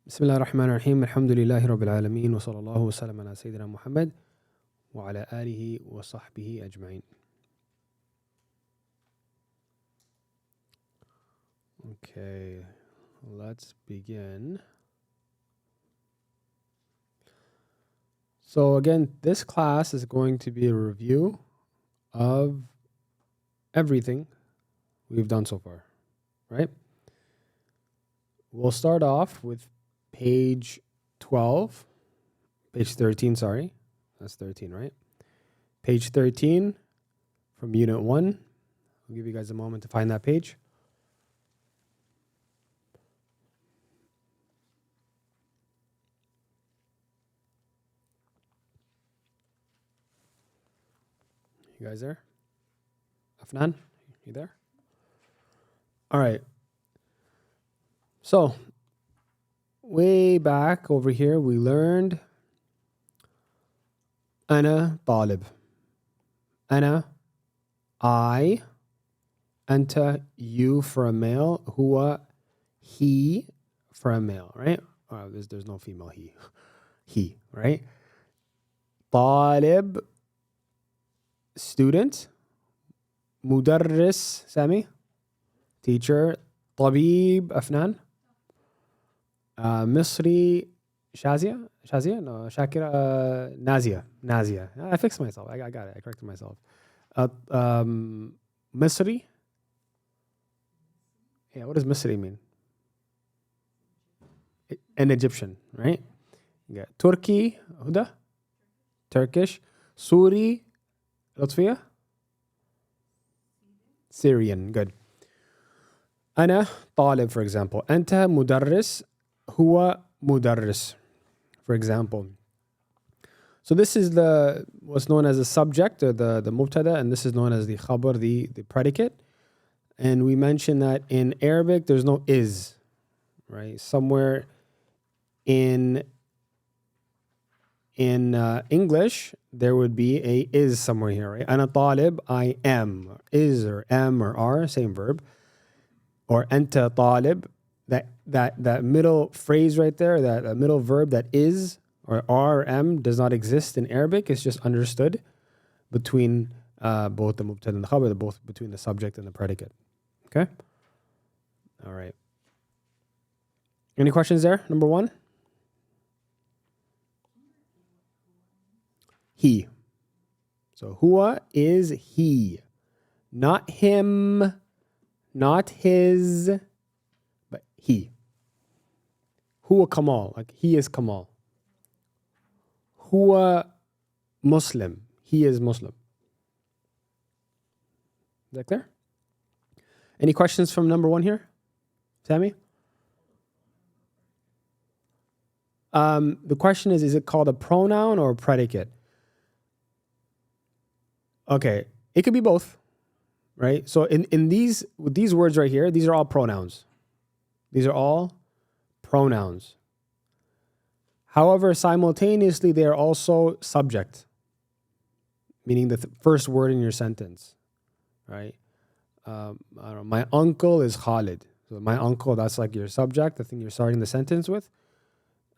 بسم الله الرحمن الرحيم الحمد لله رب العالمين وصلى الله وسلم على سيدنا محمد وعلى آله وصحبه أجمعين. Okay, let's begin. So again, this class is going to be a review of everything we've done so far, right? We'll start off with page 13, sorry. That's 13, right? Page 13 from Unit 1. I'll give you guys a moment to find that page. You guys there? Afnan, you there? All right. So, way back over here, we learned أنا طالب. أنا, I. أنت, you for a male. هو, he for a male, right? There's no female he. He, right? طالب, student. مدرس, Sami. Teacher. طبيب, Afnan. مصري, Shazia? No, Shakira, Nazia. I fixed myself. I got it. I corrected myself. Misri? Yeah, what does Misri mean? An Egyptian, right? Yeah. Turkey, Huda? Turkish. Suri, Lutfiya? Syrian, good. أنا طالب, for example. أنت مدرس. هو مدرس, for example. So this is what's known as the subject, or the mubtada, and this is known as the khabar, the predicate. And we mentioned that in Arabic there's no is, right? Somewhere in English there would be a is somewhere here, right? أنا طالب, I am. Is or am or are, same verb. Or أنت طالب, that middle phrase right there, that middle verb that is or are or am does not exist in Arabic. It's just understood between both the mubtada and the khabar, both between the subject and the predicate. Okay? All right. Any questions there? Number 1? He. So huwa is he. Not him, not his, but he. Huwa Kamal, like he is Kamal. Huwa Muslim, he is Muslim. Is that clear? Any questions from number 1 here? Sami? The question is it called a pronoun or a predicate? Okay, it could be both, right? So with these words right here, these are all pronouns. These are all pronouns. However, simultaneously, they are also subject, meaning the first word in your sentence, right? I don't know, my uncle is Khalid. So my uncle, that's like your subject, the thing you're starting the sentence with.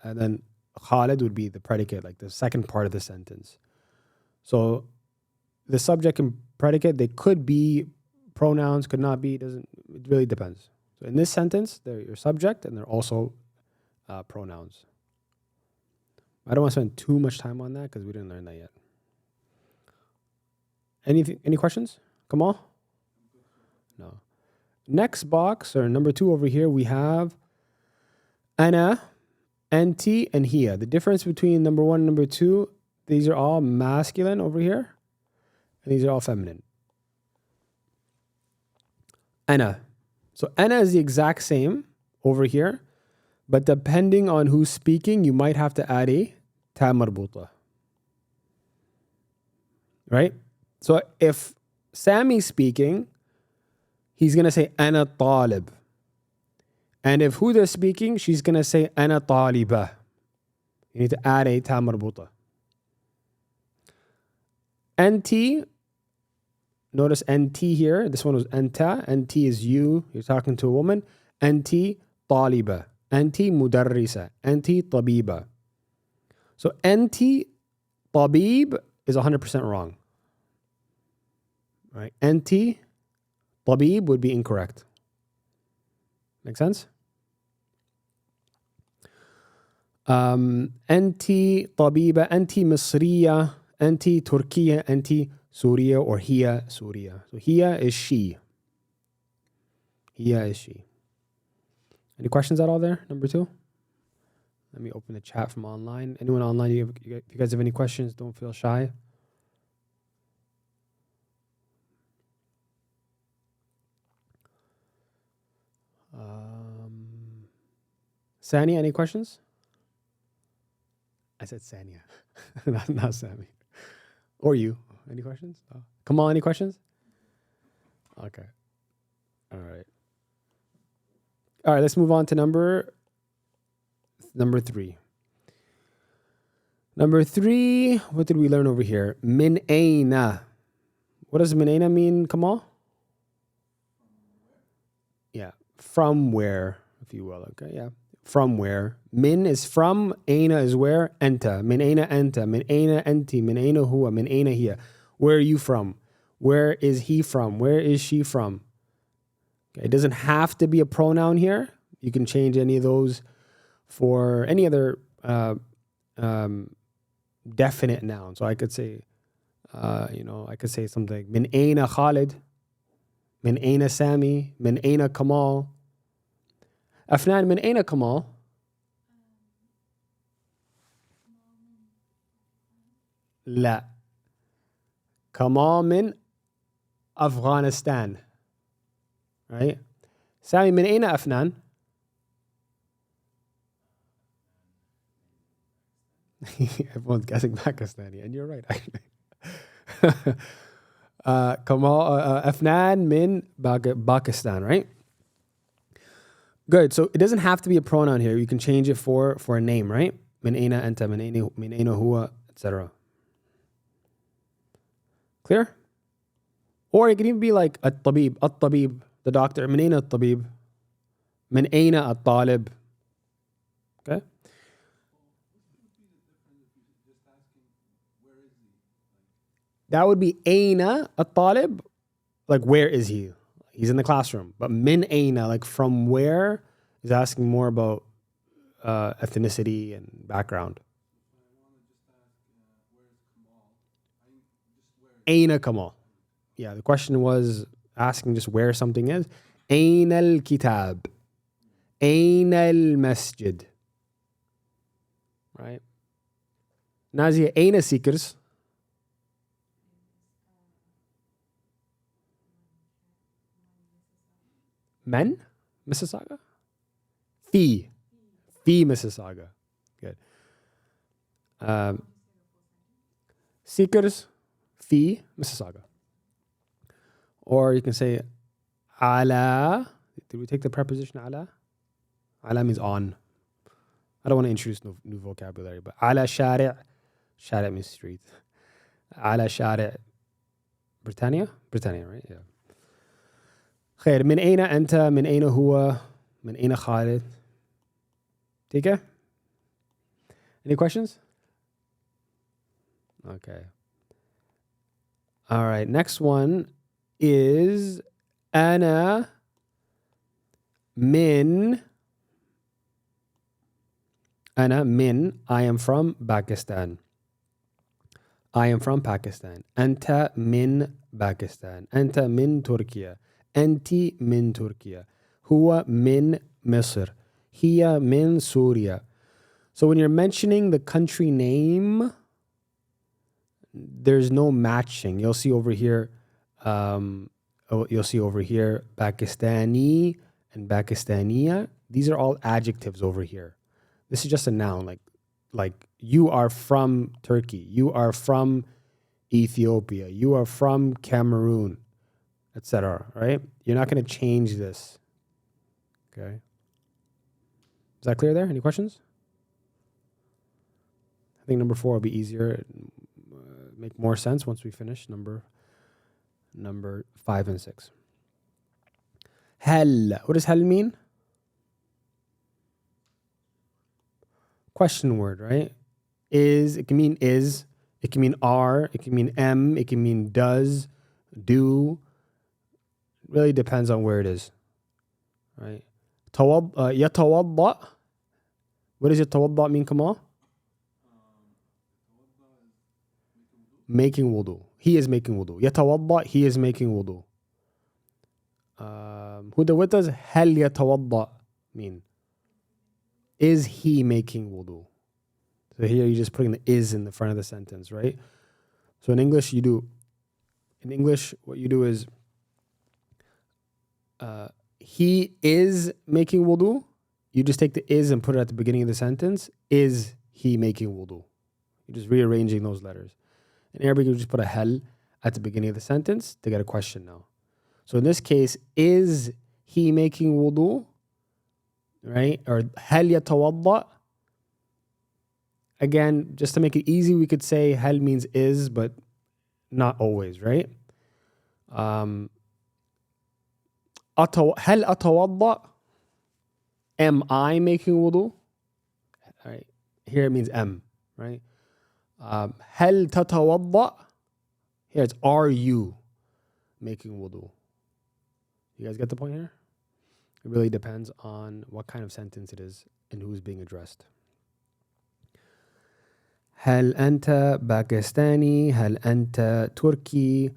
And then Khalid would be the predicate, like the second part of the sentence. So the subject and predicate, they could be pronouns, could not be, it really depends. So in this sentence, they're your subject and they're also pronouns. I don't want to spend too much time on that because we didn't learn that yet. Any questions? Kamal? No. Next box, or number 2 over here, we have ana, anti, and hiya. The difference between number 1 and number 2, these are all masculine over here, and these are all feminine. Ana. So ana is the exact same over here, but depending on who's speaking, you might have to add a ta marbuta. Right? So if Sammy's speaking, he's going to say ana talib. And if Huda's speaking, she's going to say ana taliba. You need to add a ta marbuta. Anti, notice NT here. This one was anta. NT is you. You're talking to a woman. Anti taliba. Anti mudarrisa. Anti tabiba. So anti tabib is 100% wrong. Right? Anti tabib would be incorrect. Make sense? Anti tabiba, anti misriya, anti Turkiya, anti Suriya, or hiya Suriya. So hiya is she. Hiya is she. Any questions at all there? Number 2? Let me open the chat from online. Anyone online, if you guys have any questions, don't feel shy. Sania, any questions? I said Sania, not Sammy. Or you. Any questions? No. Kamal, any questions? Okay. All right. All right, let's move on to number 3. Number 3, what did we learn over here? Min aina. What does min aina mean, Kamal? Yeah, from where, if you will. Okay, yeah. From where. Min is from, aina is where, anta. Min aina anta, min aina anti, min aina huwa, min aina hiya. Where are you from? Where is he from? Where is she from? Okay, it doesn't have to be a pronoun here. You can change any of those for any other definite noun. So I could say, I could say something like, min aina Khalid, min aina Sami, min aina Kamal. Afnan, min aina Kamal? La. Kamal min Afghanistan. Right? Sami, min aina Afnan? Everyone's guessing Pakistani, and you're right, actually. Kamal, Afnan min Pakistan, right? Good. So it doesn't have to be a pronoun here. You can change it for a name, right? Min aina anta, min aina huwa, etc. Clear? Or it could even be like at-tabib, the doctor. Min aina at-tabib? Min aina at-talib? Okay? That would be aina at-talib, like where is he? He's in the classroom. But min aina, like from where, is asking more about ethnicity and background. Aina Kamal. Yeah, the question was asking just where something is. Aina al-kitab. Aina al-masjid. Right? Nazia, aina seekers? Men? Mississauga? Fi Mississauga. Good. Seekers? Fi Mississauga. Or you can say ala. Did we take the preposition ala? Ala means on. I don't want to introduce new vocabulary, but ala shari'. Shari' means street. Ala shari' Britannia, right? Yeah. خير. من أين أنت؟ من أين هو؟ من أين خالد؟ Take it? Any questions? Okay. All right. Next one is أنا من. I am from Pakistan. I am from Pakistan. أنت من Pakistan. أنت من تركيا. أنت من تركيا. هو من مصر. هي من سوريا. So when you're mentioning the country name, there's no matching. You'll see over here, Pakistani and Pakistaniya. These are all adjectives over here. This is just a noun, like you are from Turkey, you are from Ethiopia, you are from Cameroon, etc. Right? You're not going to change this. Okay. Is that clear there? Any questions? I think number 4 will be easier, make more sense once we finish number 5 and 6. Hal. What does hal mean? question word, right? Is, it can mean is, it can mean are, it can mean am, it can mean does, do. It really depends on where it is, right? يتوضأ. What does يتوضأ mean, Kamal? Making wudu. He is making wudu. يتوضأ, he is making wudu. Huda, what does هل يتوضأ mean? Is he making wudu? So here you're just putting the is in the front of the sentence, right? So in English, what you do is he is making wudu. You just take the is and put it at the beginning of the sentence. Is he making wudu? You're just rearranging those letters. In Arabic, you just put a hal at the beginning of the sentence to get a question now. So in this case, is he making wudu? Right? Or hal yatawadda? Again, just to make it easy, we could say hal means is, but not always, right? Hal atawadda? Am I making wudu? Right. Here it means am, right? Hal tatawadda? Here it's are you making wudu? You guys get the point here? It really depends on what kind of sentence it is and who's being addressed. هل أنت باكستاني؟ هل أنت تركي?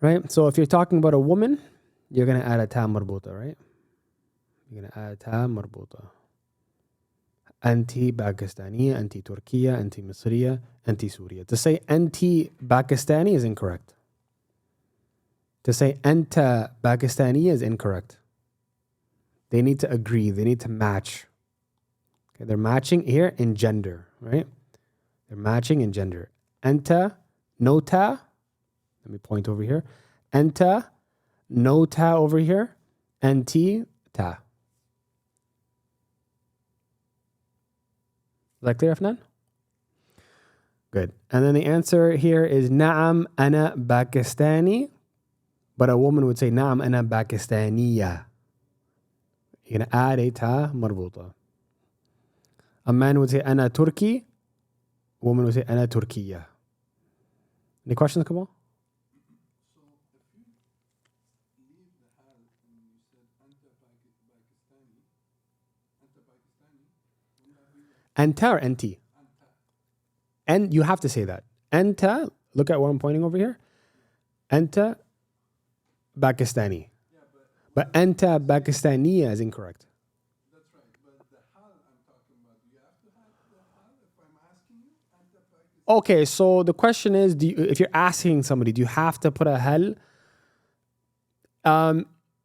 Right? So if you're talking about a woman, you're going to add a ta marbuta, right? You're going to add ta marbuta. أنتِ باكستانية, أنتِ تركية, أنتِ مصرية, أنتِ سورية. To say أنتِ باكستاني is incorrect. To say أنت باكستانية is incorrect. They need to agree. They need to match. Okay, they're matching here in gender, right? They're matching in gender. أنت, no ta. Let me point over here. أنت, no ta over here. أنتِ, ta. Is that clear, Afnan? Good. And then the answer here is نعم أنا باكستاني. But a woman would say نعم أنا باكستانية. You're going to add a ta marbuta. A man would say أنا تركي. A woman would say أنا تركية. Any questions, Kamal? So if you leave the hal and you said أنت باكستاني, wouldn't that be like Anta or anti? أنت? And you have to say that. Anta, look at what I'm pointing over here. Anta Pakistani. Yeah, But Anta Pakistaniya is incorrect. that's right. But the hal I'm talking about, do you have to have the hal if I'm asking you? أنت باكستاني. Okay, so the question is, if you're asking somebody, do you have to put a hal?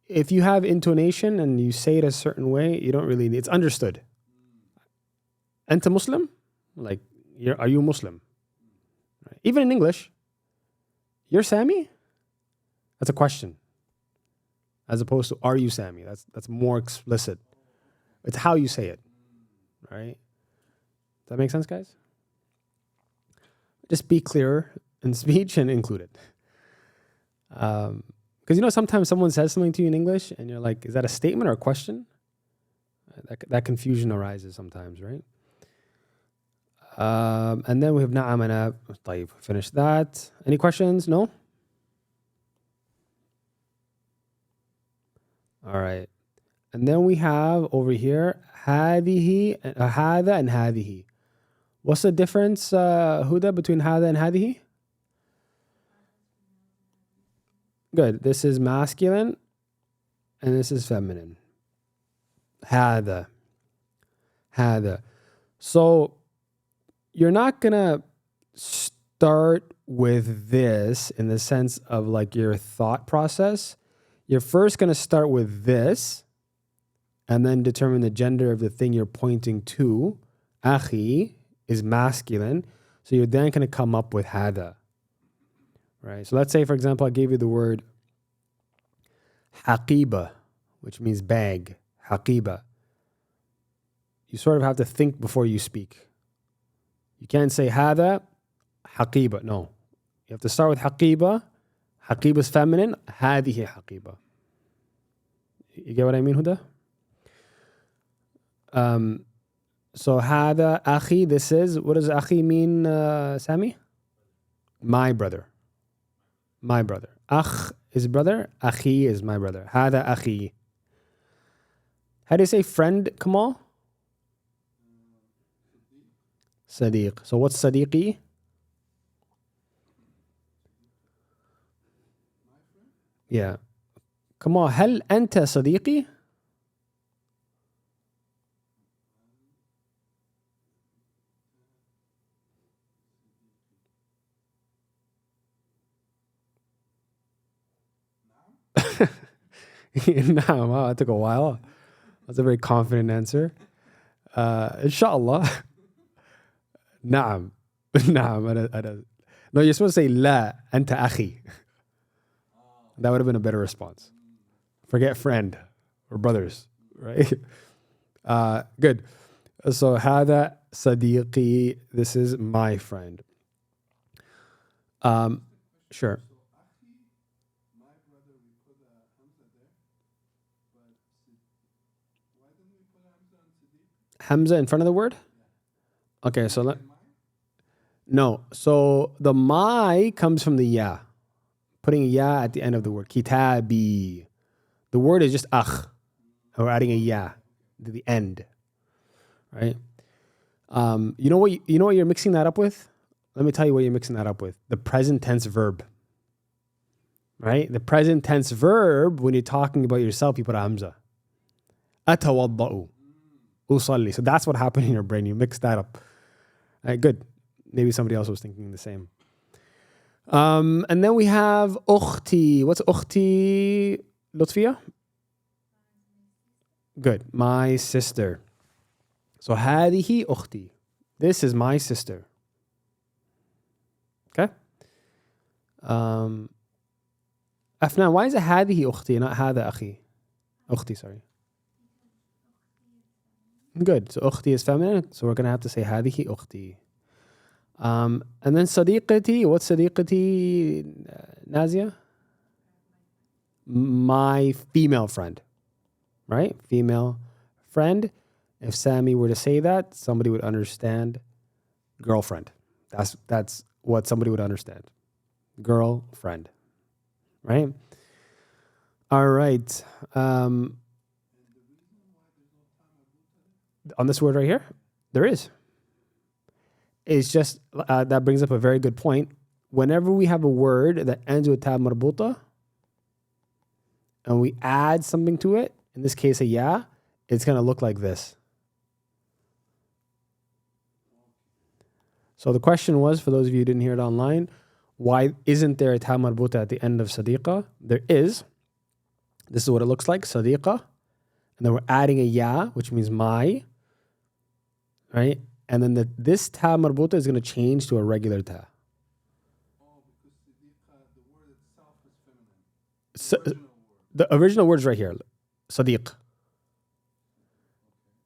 If you have intonation and you say it a certain way, you don't really need, it's understood. Anta Muslim? Like, are you Muslim? Right. Even in English, you're Sami? That's a question. As opposed to, are you Sami? That's more explicit. It's how you say it. Right? Does that make sense, guys? Just be clearer in speech and include it. Because sometimes someone says something to you in English and you're like, is that a statement or a question? That confusion arises sometimes, right? And then we have na'am and طيب, finish that. Any questions? No? All right. And then we have over here هذه, هذا and هذه. What's the difference, Huda, between هذا and هذه? Good. This is masculine and this is feminine. هذا. هذا. So you're not going to start with this in the sense of like your thought process. You're first going to start with this and then determine the gender of the thing you're pointing to. Akhi is masculine. So you're then going to come up with hada. Right? So let's say, for example, I gave you the word haqiba, which means bag. Haqiba. You sort of have to think before you speak. You can't say hada, haqiba. No. You have to start with haqiba. Haqiba is feminine. Hadihi haqiba. You get what I mean, Huda? So هذا أخي, this is, what does أخي mean, Sami? My brother. My brother. أخ is brother. أخي is my brother. هذا أخي. How do you say friend, Kamal? Sadiq. So what's Sadiqi? Yeah. Kamal, هل أنت صديقي? Nah, wow, that took a while. That's a very confident answer. Inshallah. Naam. Naam. No, you're supposed to say La anta akhi. That would have been a better response. Forget friend or brothers, right? Good. So hada sadiqi. This is my friend. Sure. My brother, we put Hamza there, but why didn't we put Hamza on Sadiq? Hamza in front of the word? Okay, so no. So the my comes from the ya. Putting a ya at the end of the word. Kitabi. The word is just akh. We're adding a ya to the end. Right? You know what you're mixing that up with? Let me tell you what you're mixing that up with. The present tense verb. Right? The present tense verb, when you're talking about yourself, you put a hamza. Atawadda'u. Usalli. So that's what happened in your brain. You mixed that up. All right, good. Maybe somebody else was thinking the same. And then we have ukhti. What's ukhti, Lutfiya? Good. My sister. So هذه أختي. This is my sister. Okay? Afnan, why is it هذه أختي, not هذا أخي? أختي, sorry. Good. So أختي is feminine, so we're going to have to say هذه أختي. And then صديقتي. What's صديقتي, Nazia? My female friend. Right? Female friend. If Sammy were to say that, somebody would understand girlfriend. That's what somebody would understand. Girlfriend. Right? All right. On this word right here, there is. It's just, that brings up a very good point. Whenever we have a word that ends with ta marbuta, and we add something to it, in this case a ya, it's going to look like this. So the question was, for those of you who didn't hear it online, why isn't there a ta marbuta at the end of sadiqa? There is. This is what it looks like, sadiqa. And then we're adding a ya, which means my. Right? And then this ta marbuta is going to change to a regular ta. Oh, because the word itself is feminine. The original word is right here, sadiq.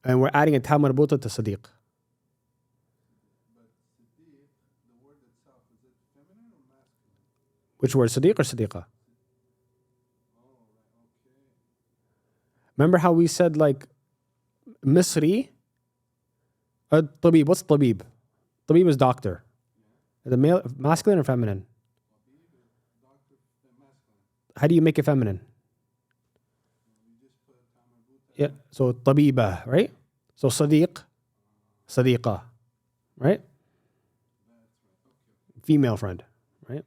And we're adding a ta marbuta to sadiq. Which word, Sadiq or Sadiqa? Remember how we said like Misri? Tabib. What's Tabib? Tabib is doctor. The male, masculine or feminine? How do you make it feminine? Yeah, so Tabiba, right? So Sadiq, Sadiqa, right? Female friend, right?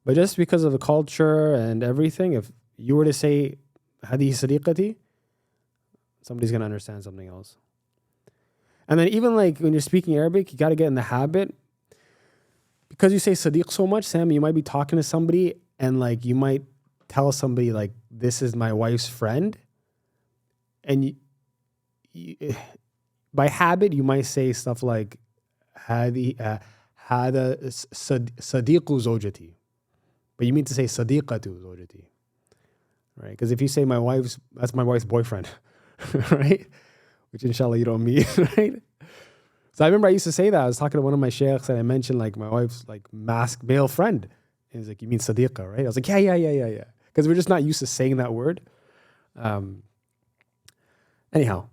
But just because of the culture and everything, if you were to say Hadi Sadiqati, somebody's going to understand something else. And then even like when you're speaking Arabic, you got to get in the habit. Because you say Sadiq so much, Sam, you might be talking to somebody and like you might tell somebody like, this is my wife's friend. And by habit, you might say stuff like, Hada Sadiqu Zawjati. But you mean to say Sadiqatu Zawjati. Right? Because if you say that's my wife's boyfriend, right? Which inshallah you don't mean, right? So I remember I used to say that. I was talking to one of my sheikhs and I mentioned like my wife's like male friend. And he's like, you mean Sadiqa, right? I was like, yeah. Because we're just not used to saying that word. Anyhow.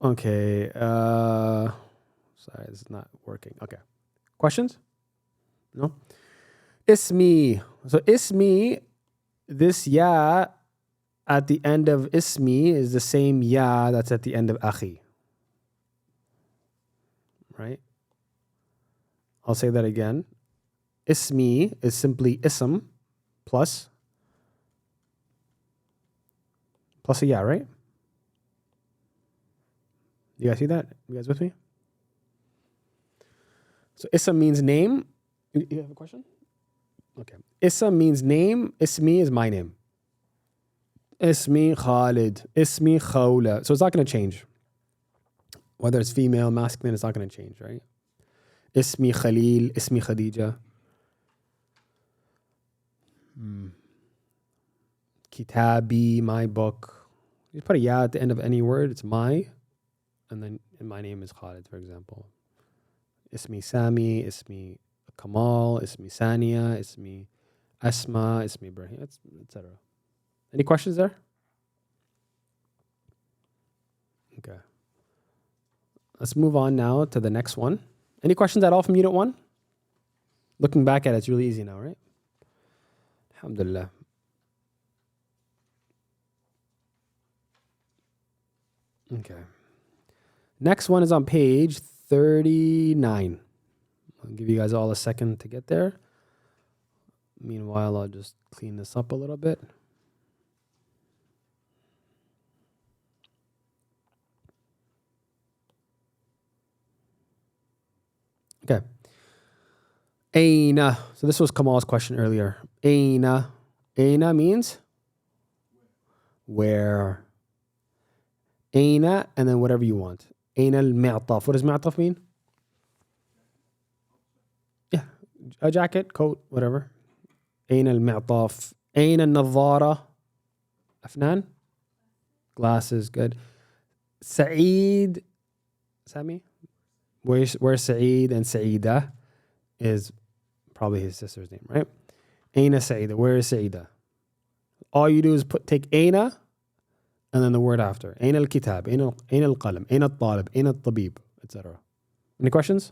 Okay. Sorry, this is not working. Okay. Questions? No? Ismi. So ismi, this ya at the end of ismi is the same ya that's at the end of akhi. Right? I'll say that again. Ismi is simply ism plus a ya, right? You guys see that? You guys with me? So ism means name. You have a question? Okay. Ism means name. Ismi is my name. Ismi Khalid. Ismi Khawla. So it's not going to change. Whether it's female, masculine, it's not going to change, right? Ismi Khalil. Ismi Khadija. Kitabi, my book. You put a ya at the end of any word, it's my. And then my name is Khalid, for example. Ismi Sami, Ismi Kamal, Ismi Sania, Ismi Asma, Ismi Ibrahim, etc. Any questions there? Okay. Let's move on now to the next one. Any questions at all from Unit 1? Looking back at it, it's really easy now, right? Alhamdulillah. Okay. Next one is on page 39. I'll give you guys all a second to get there. Meanwhile, I'll just clean this up a little bit. Okay. Aina. So this was Kamal's question earlier. Aina. Aina means where. Aina and then whatever you want. Aina al-mi'taf. What does mi'taf mean? Yeah. A jacket, coat, whatever. Aina al-mi'taf. Aina al-nadhara. Afnan? Glasses, good. Sa'id. Sami? Where's Sa'id and Sa'ida is probably his sister's name, right? Aina Sa'ida. Where is Sa'ida? All you do is take Aina and then the word after. Aina al-kitab, Aina al-qalam, Aina al-talib, Aina al-tabib, etc. Any questions?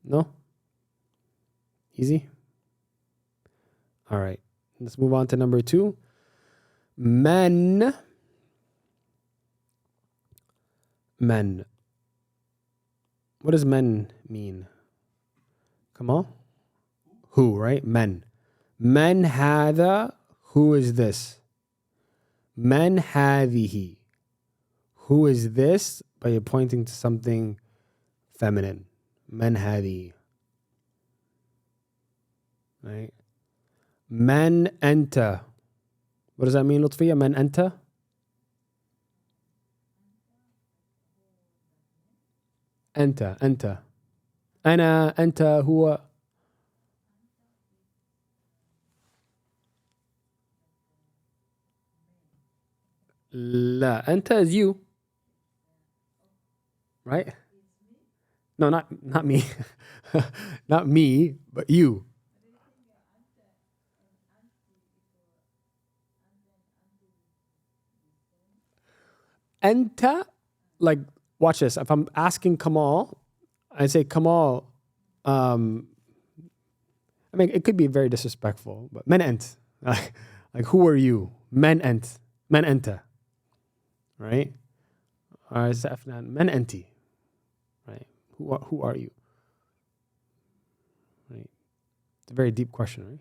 No? Easy? All right. Let's move on to number 2. Men. Men. What does men mean? Come on. Who, right? Men. Men hadha. Who is this? Men hadhihi. Who is this? By pointing to something feminine. Men hadhi. Right? Men anta. What does that mean, Lutfiya? Men anta? أنت أنا أنت هو لا أنت is you, right? No, not me. Not me, but you. أنت, like, watch this. If I'm asking Kamal, I say, Kamal, I mean, it could be very disrespectful, but men ent. Like, who are you? Men ent. Men enta. Right? Or men enti. Right? Who are you? Right? It's a very deep question, right?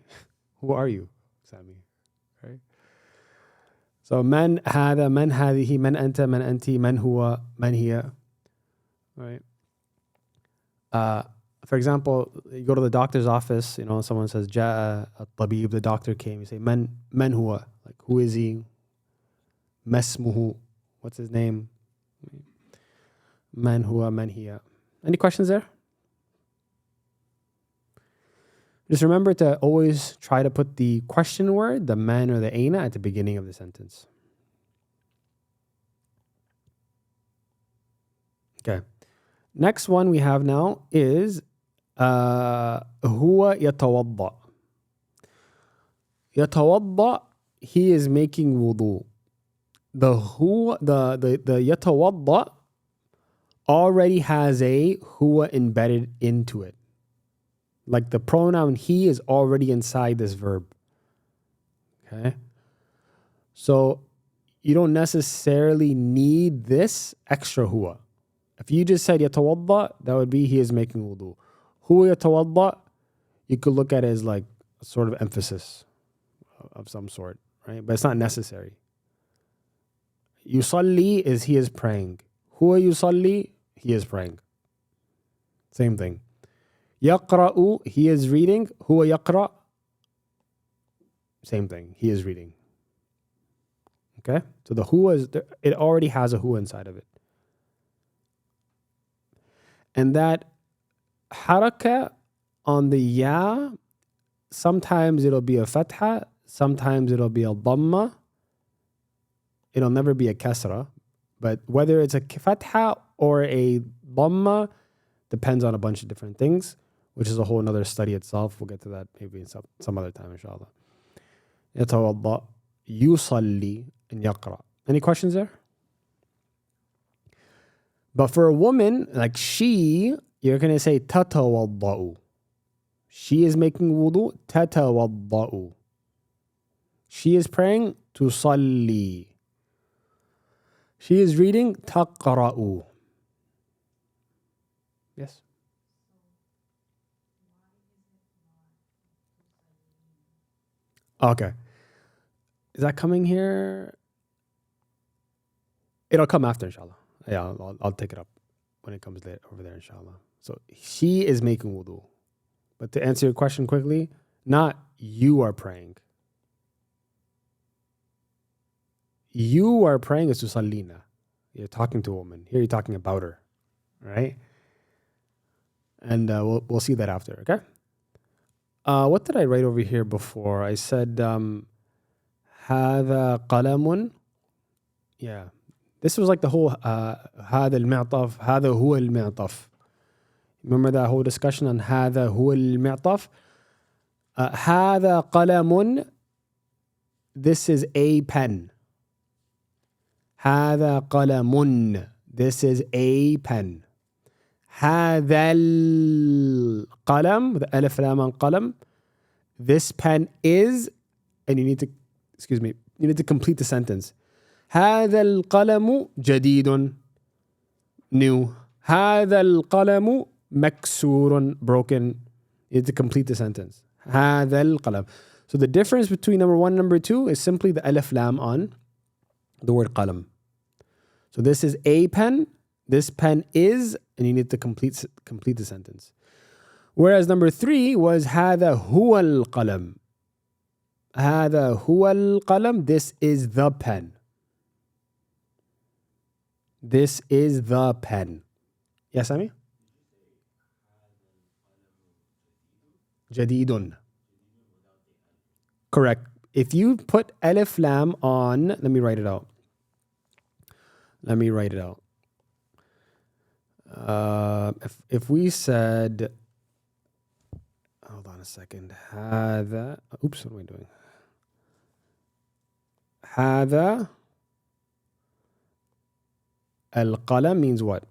Who are you, Sami? Right? So man hada, man hadihi, man anta, man anti, man huwa, man hiya. Right? For example, you go to the doctor's office, you know, someone says, Ja'a at-tabib, the doctor came. You say, man huwa? Like, who is he? Masmuhu. What's his name? Man huwa, man hiya. Any questions there? Just remember to always try to put the question word, the man or the aina, at the beginning of the sentence. Okay. Next one we have now is huwa yatawadda. Yatawadda, he is making wudu. the huwa, the yatawadda already has a huwa embedded into it. Like the pronoun he is already inside this verb. Okay. So you don't necessarily need this extra huwa. If you just said yatawadda, that would be he is making wudu. Huwa yatawadda, you could look at it as like a sort of emphasis of some sort, right? But it's not necessary. Yusalli is he is praying. Huwa yusalli, he is praying. Same thing. Yaqra'u, he is reading. Huwa yaqra', same thing. He is reading. Okay? So the huwa is, it already has a huwa inside of it. And that haraka on the ya, sometimes it'll be a fatha, sometimes it'll be a dhamma. It'll never be a kasra. But whether it's a fatha or a dhamma depends on a bunch of different things, which is a whole another study itself. We'll get to that maybe some other time, inshallah. Yatawadda, yusalli, and yaqra. Any questions there? But for a woman, like she, you're going to say tatawadda'u. She is making wudu, tatawadda'u. She is praying, tusalli. She is reading, taqra'u. Yes? Okay. Is that coming here? It'll come after, inshallah. Yeah, I'll take it up when it comes over there, inshallah. So she is making wudu. But to answer your question quickly, not you are praying. You are praying is tusallina. You're talking to a woman. Here you're talking about her. Right? And we'll see that after, okay? What did I write over here before? I said, هذا قلم. Yeah. This was like the whole هذا المعطف, هذا هو المعطف. Remember that whole discussion on هذا هو المعطف? هذا قلم. This is a pen. هذا قلم. This is a pen. هذا القلم, the alif lam on qalam. This pen is, and you need to complete the sentence. هذا القلم جديد, new. هذا القلم مكسور, broken. You need to complete the sentence. هذا القلم. So the difference between number 1 and number 2 is simply the alif lam on the word qalam. So this is a pen. This pen is, and you need to complete the sentence. Whereas number 3 was هذا هو القلم. هذا هو القلم. This is the pen. This is the pen. Yes, Ami? جديد. Correct. If you put alif lam on, let me write it out. If we said, hold on a second. هذا, oops, what am I doing? هذا القلم means what?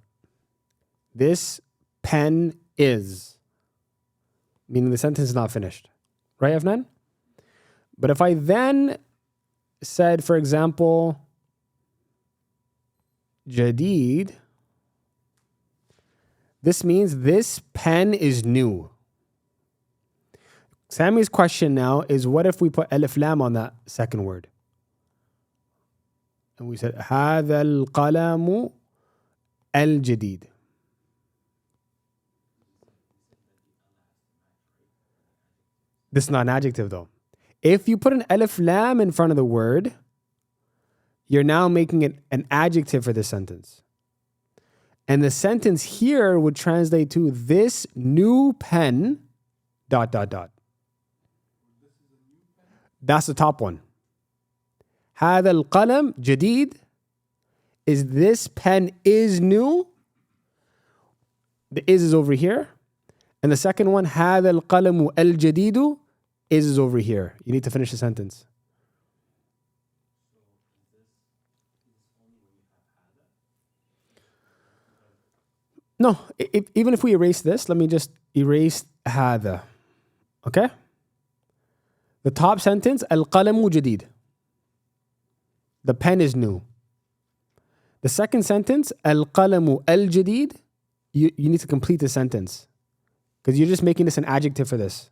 This pen is. Meaning the sentence is not finished. Right, Afnan? But if I then said, for example, جديد, this means this pen is new. Sammy's question now is, what if we put alif lam on that second word? And we said, هذا القلم الجديد. This is not an adjective though. If you put an alif lam in front of the word, you're now making it an adjective for this sentence. And the sentence here would translate to this new pen, ... That's the top one. هذا القلم جديد is this pen is new. The is over here. And the second one, هذا القلم الجديد is over here. You need to finish the sentence. No, even if we erase this, let me just erase هذا. Okay? The top sentence, القلم جديد. The pen is new. The second sentence, القلم الجديد, you need to complete the sentence. Because you're just making this an adjective for this.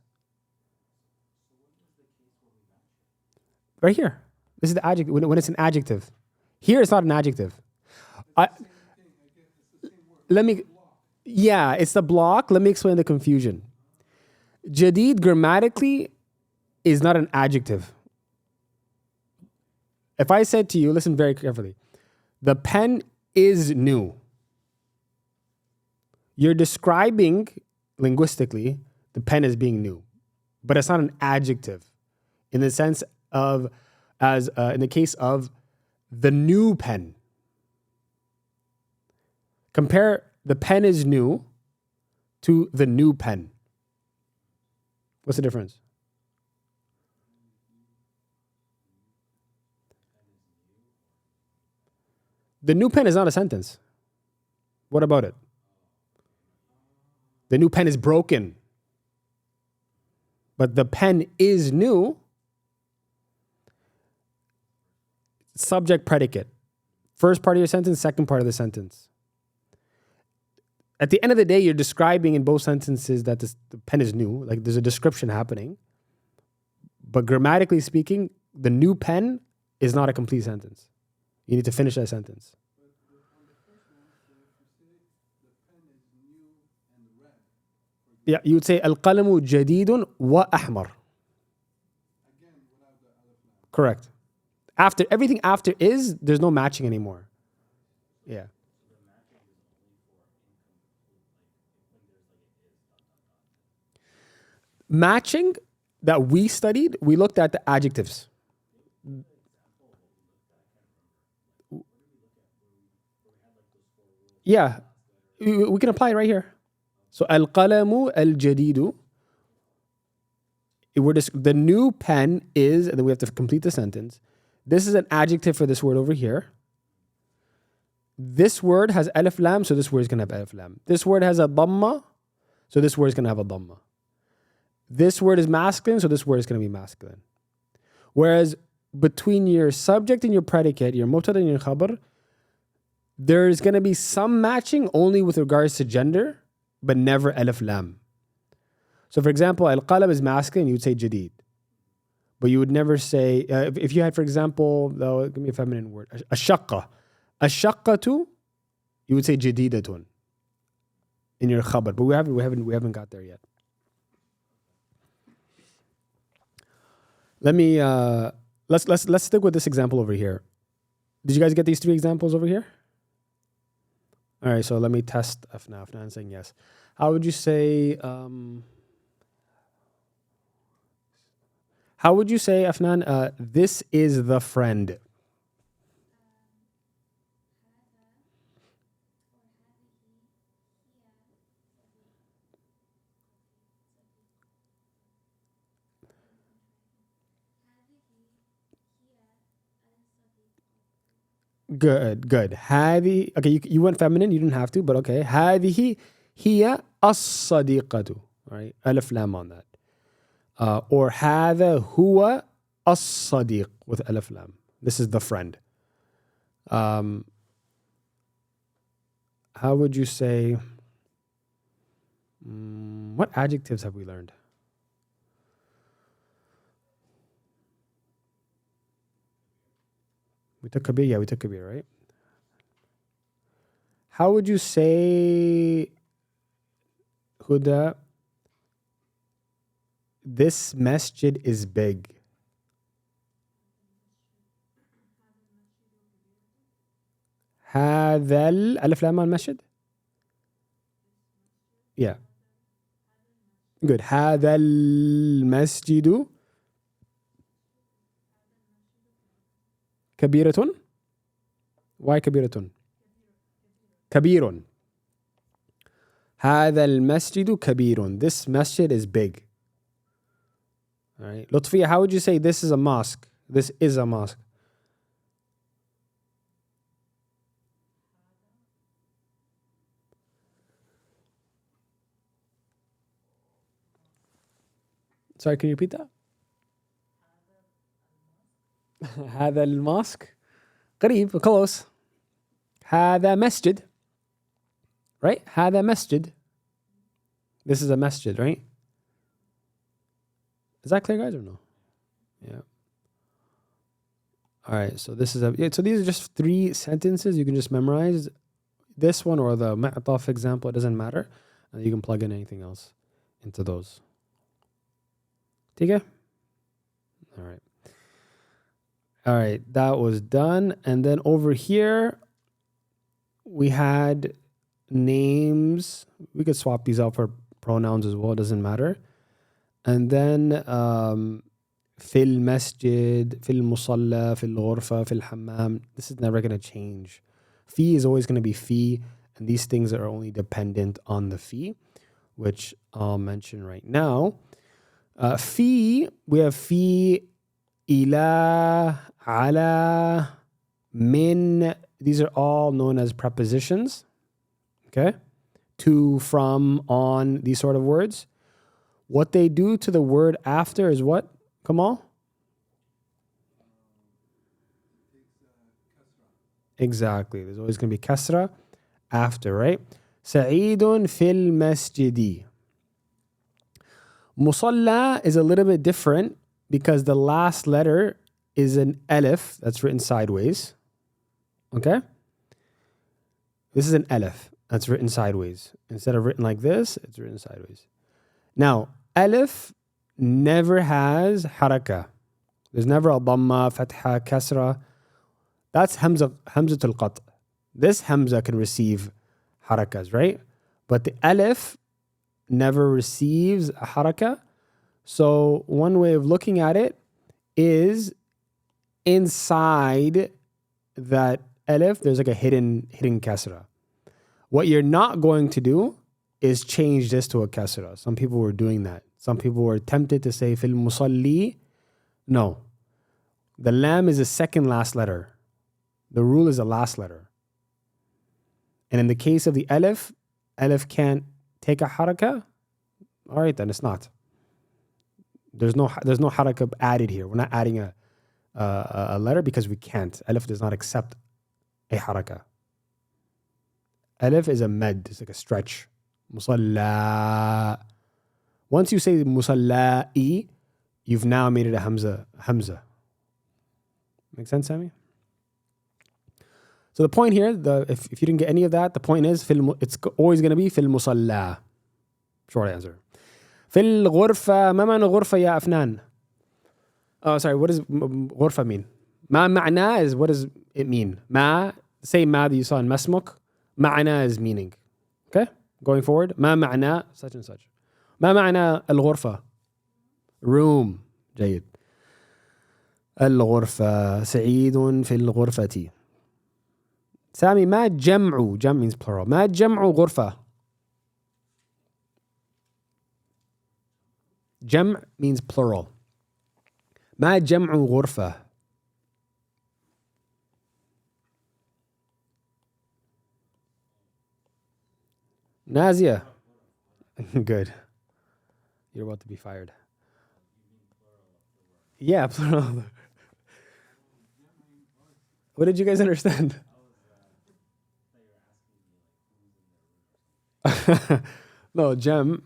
Right here. This is the adjective, when it's an adjective. Here it's not an adjective. It's the block. Let me explain the confusion. Jadid grammatically is not an adjective. If I said to you, listen very carefully, the pen is new. You're describing linguistically the pen as being new, but it's not an adjective in the sense of, in the case of the new pen. Compare the pen is new to the new pen. What's the difference? The new pen is not a sentence. What about it? The new pen is broken. But the pen is new. Subject, predicate. First part of your sentence, second part of the sentence. At the end of the day, you're describing in both sentences that the pen is new. Like there's a description happening. But grammatically speaking, the new pen is not a complete sentence. You need to finish that sentence. Yeah, you would say القلم جديد وأحمر. Correct. After everything after is, there's no matching anymore. Yeah. Matching that we studied, we looked at the adjectives. Yeah, we can apply it right here. So القلم الجديد. The new pen is, and then we have to complete the sentence. This is an adjective for this word over here. This word has alif lam, so this word is going to have alif lam. This word has a dhamma, so this word is going to have a dhamma. This word is masculine, so this word is going to be masculine. Whereas between your subject and your predicate, your mubtada and your khabar, there's going to be some matching only with regards to gender, but never alif lam. So for example, al-qalam is masculine, you would say jadid. But you would never say, if you had, for example, give me a feminine word, ashaqqa. Ashaqqatu, you would say jadidatun in your khabar, but we haven't got there yet. Let me let's stick with this example over here. Did you guys get these three examples over here? All right, so let me test Afnan. Afnan saying yes. How would you say? How would you say, Afnan? This is the friend. Good. هذه, okay, you went feminine, you didn't have to, but okay. هذه هي الصديقة. Right? Alif lam on that. Or هذا هو الصديق with alif lam. This is the friend. How would you say? What adjectives have we learned? We took kabir, yeah, we took kabir, right? How would you say, Huda, this masjid is big? هذا الألف لام المسجد? Yeah. Good. هذا المسجد كبيرة. Why كبيرة? كبير. هذا المسجد كبير. This masjid is big. All right. Lutfiya, how would you say this is a mosque? This is a mosque. Sorry, can you repeat that? هذا المosque. قريب, close. هذا مسجد. Right? هذا مسجد. This is a masjid, right? Is that clear, guys, or no? Yeah. All right, so this is so these are just 3 sentences you can just memorize. This one or the ma'taf example, it doesn't matter. And you can plug in anything else into those. Okay? All right. All right, that was done. And then over here, we had names. We could swap these out for pronouns as well. It doesn't matter. And then في المسجد, في المصلى, في الغرفة, في الحمام. This is never going to change. Fi is always going to be fi. And these things are only dependent on the fi, which I'll mention right now. Fi, we have fi, ila, ala, min. These are all known as prepositions. Okay? To, from, on, these sort of words. What they do to the word after is what? Kamal? Exactly. There's always going to be kasra after, right? Sa'idun fil masjidi. Musalla is a little bit different because the last letter is an alif that's written sideways. Okay? This is an alif that's written sideways. Instead of written like this, it's written sideways. Now, alif never has haraka. There's never a dhamma, fatha, kasra. That's hamzatul qat'. This hamza can receive harakas, right? But the alif never receives a haraka. So one way of looking at it is inside that alif, there's like a hidden kasra. What you're not going to do is change this to a kasra. Some people were doing that. Some people were tempted to say fil musalli. No. The lam is the second last letter. The rule is the last letter. And in the case of the alif can't take a haraka. All right, then it's not. There's no haraka added here. We're not adding a letter because we can't. Alif does not accept a haraka. Alif is a med. It's like a stretch. Musalla. Once you say musalla'i, you've now made it a hamza. Make sense, Sammy? So the point here, if you didn't get any of that, the point is it's always going to be fil musalla. Short answer. Fil ghurfa. ما معنى غرفة يا أفنان? Oh, sorry. What does غرفة mean? ما معنى is what does it mean? ما, the same ma that you saw in مسمك. معنى is meaning. Okay? Going forward. ما معنى such and such. ما معنى الغرفة? Room. جيد. الغرفة. سعيد في الغرفة. سامي ما جمع. جمع means plural. ما جمع غرفة. جمع means plural. ما جمع غرفة. نازية. Good. You're about to be fired. Yeah, plural. What did you guys understand? No, Jem.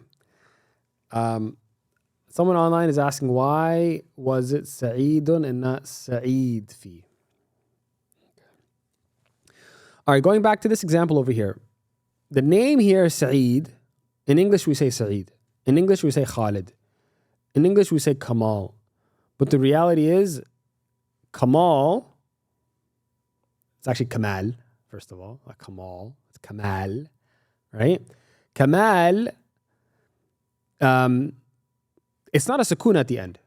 Someone online is asking why was it Sa'idun and not Sa'id fi? All right, going back to this example over here. The name here is Sa'id. In English, we say Sa'id. In English, we say Khalid. In English, we say Kamal. But the reality is, Kamal, it's actually Kamal, first of all. Not Kamal, it's Kamal, right? Kamal, it's not a sukoon at the end.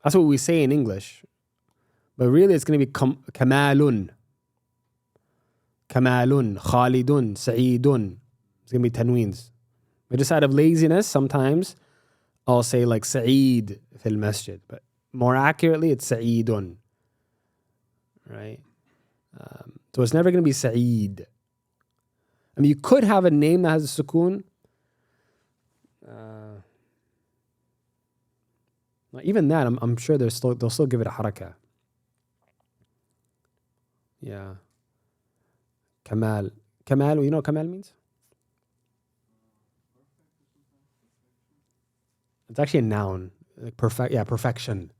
That's what we say in English. But really, it's going to be Kamalun. Kamalun, Khalidun, Sa'idun. It's going to be tanweens. But just out of laziness, sometimes I'll say like Sa'id fil masjid. But more accurately, it's Sa'idun. Right? So it's never going to be Sa'id. I mean, you could have a name that has a sukoon. Now, even that, I'm sure they'll still give it a haraka. Yeah. Kamal. Kamal, you know what Kamal means? It's actually a noun. Like perfection.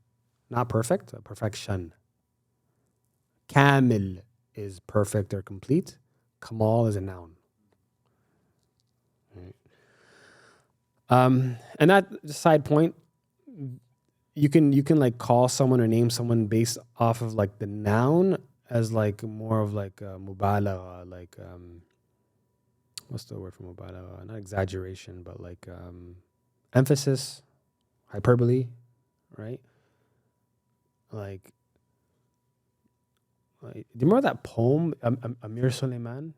Not perfect, perfection. Kamil is perfect or complete. Kamal is a noun. Right. And that side point, you can like call someone or name someone based off of like the noun as like more of like mubalagha, like what's the word for mubalagha? Not exaggeration, but like emphasis, hyperbole, right? Like, do you remember that poem, Amir Suleiman?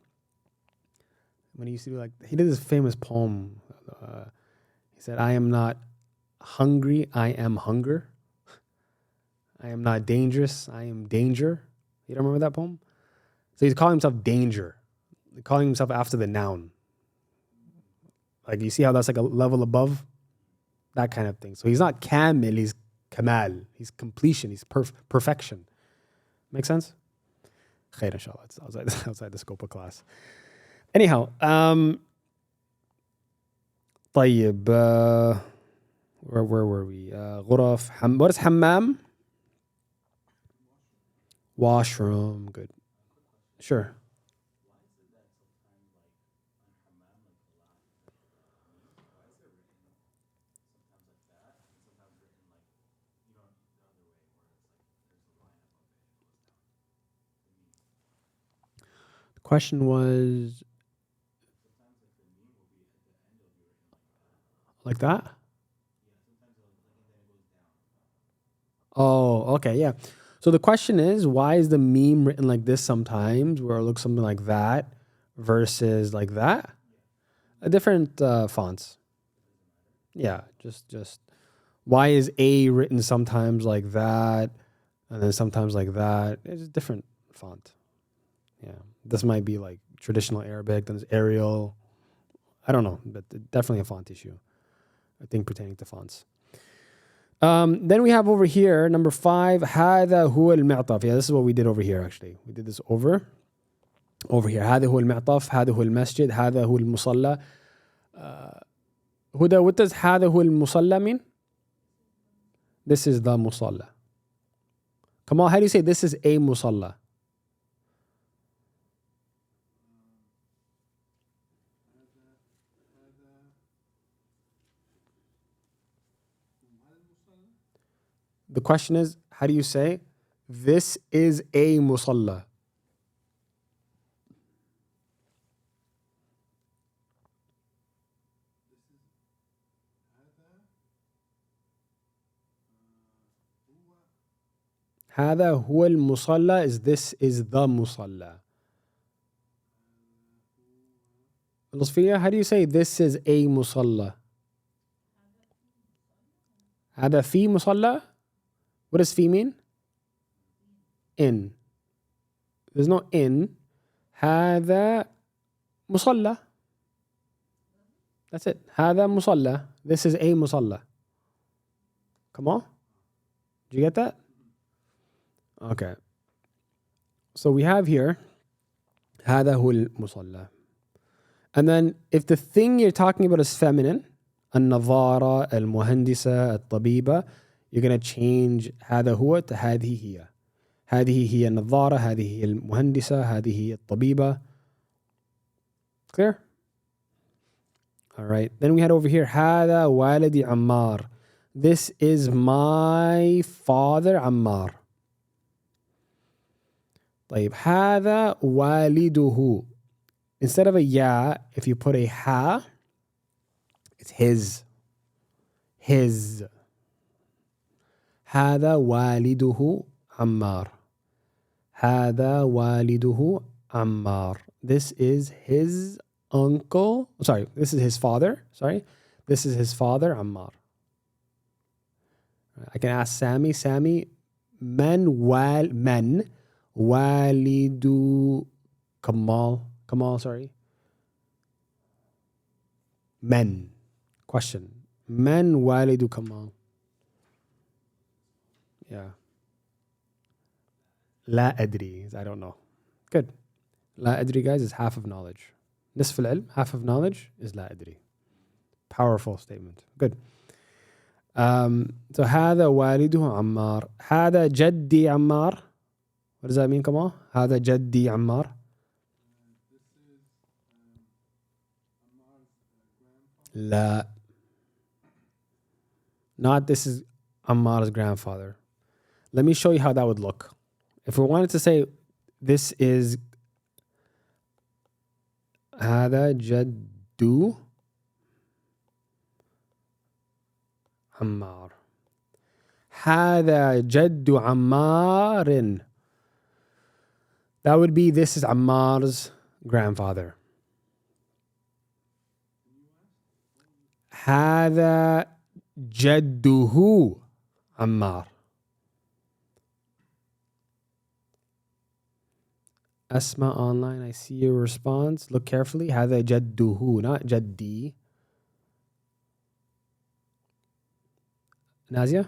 When he used to do he did this famous poem. He said, "I am not hungry, I am hunger. I am not dangerous, I am danger." You don't remember that poem? So he's calling himself danger, calling himself after the noun. Like, you see how that's like a level above? That kind of thing. So he's not kamil, he's kamal. He's completion, he's perfection. Make sense? Khair, inshallah. It's outside the scope of class. Anyhow, طيب, where were we? غرف. What is hammam? Washroom. Good. Sure. The question was like that? Oh, okay, yeah. So the question is, why is the meme written like this sometimes, where it looks something like that, versus like that? A different fonts. Yeah, just why is A written sometimes like that, and then sometimes like that? It's a different font. Yeah, this might be like traditional Arabic, then there's Arial. I don't know, but definitely a font issue, I think, pertaining to fonts. Then we have over here, number 5, هذا هو المعطف. Yeah, this is what we did over here, actually. We did this over here. هذا هو المعطف, هذا هو المسجد, هذا هو المصلى. Huda, what does هذا هو المصلى mean? This is the musalla. Come on, how do you say this is a musalla? The question is, how do you say this is a musalla? هذا هو المصلى is this is the musalla. Lutfiya, how do you say this is a musalla? هذا في musalla? What does fi mean? In. There's no in. هذا musalla. That's it. هذا musalla. This is a musalla. Come on. Did you get that? Okay. So we have here هذا هو المصلى. And then if the thing you're talking about is feminine, النظارة, المهندسة, الطبيبة, you're going to change هذا هو to هذه هي. هذه هي النظارة, هذه هي المهندسة, هذه هي الطبيبة. Clear? All right. Then we had over here هذا والدي عمار. This is my father عمار. طيب هذا والده. Instead of a ya, if you put a ha, it's his. His. هذا والده عمار. هذا والده عمار. This is his uncle. Sorry, this is his father. Sorry. This is his father, Ammar. I can ask Sammy. Sammy, man walidu Kamal, sorry. Men. Question. Men walidu Kamal. Yeah. لا أدري is I don't know. Good. لا أدري, guys, is half of knowledge. نصف العلم, half of knowledge, is لا أدري. Powerful statement. Good. So هذا والده عمار. هذا جدي عمار. What does that mean, Kamal? هذا جدي عمار. لا. Not this is Ammar's grandfather. Let me show you how that would look. If we wanted to say this is هذا جد عمار. هذا جد عمار. That would be this is Ammar's grandfather. هذا جده عمار. Asma online, I see your response. Look carefully. هذا جده, not جدي. Nazia?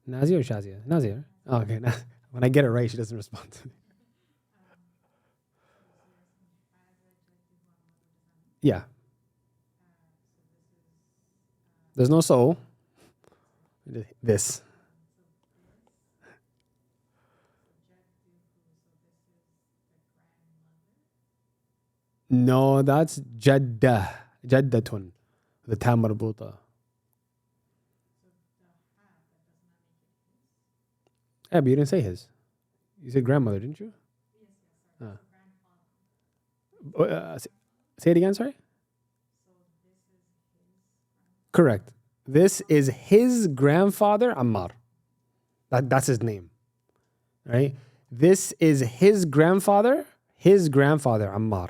Nazia or Shazia? Nazia. Oh, okay. When I get it right, she doesn't respond to me. Yeah. There's no so. This. No, that's Jaddah. Jaddatun. The ta marbuta. Yeah, but you didn't say his. You said grandmother, didn't you? Say it again, sorry? Correct. This is his grandfather, Ammar. That's his name. Right? This is his grandfather, Ammar.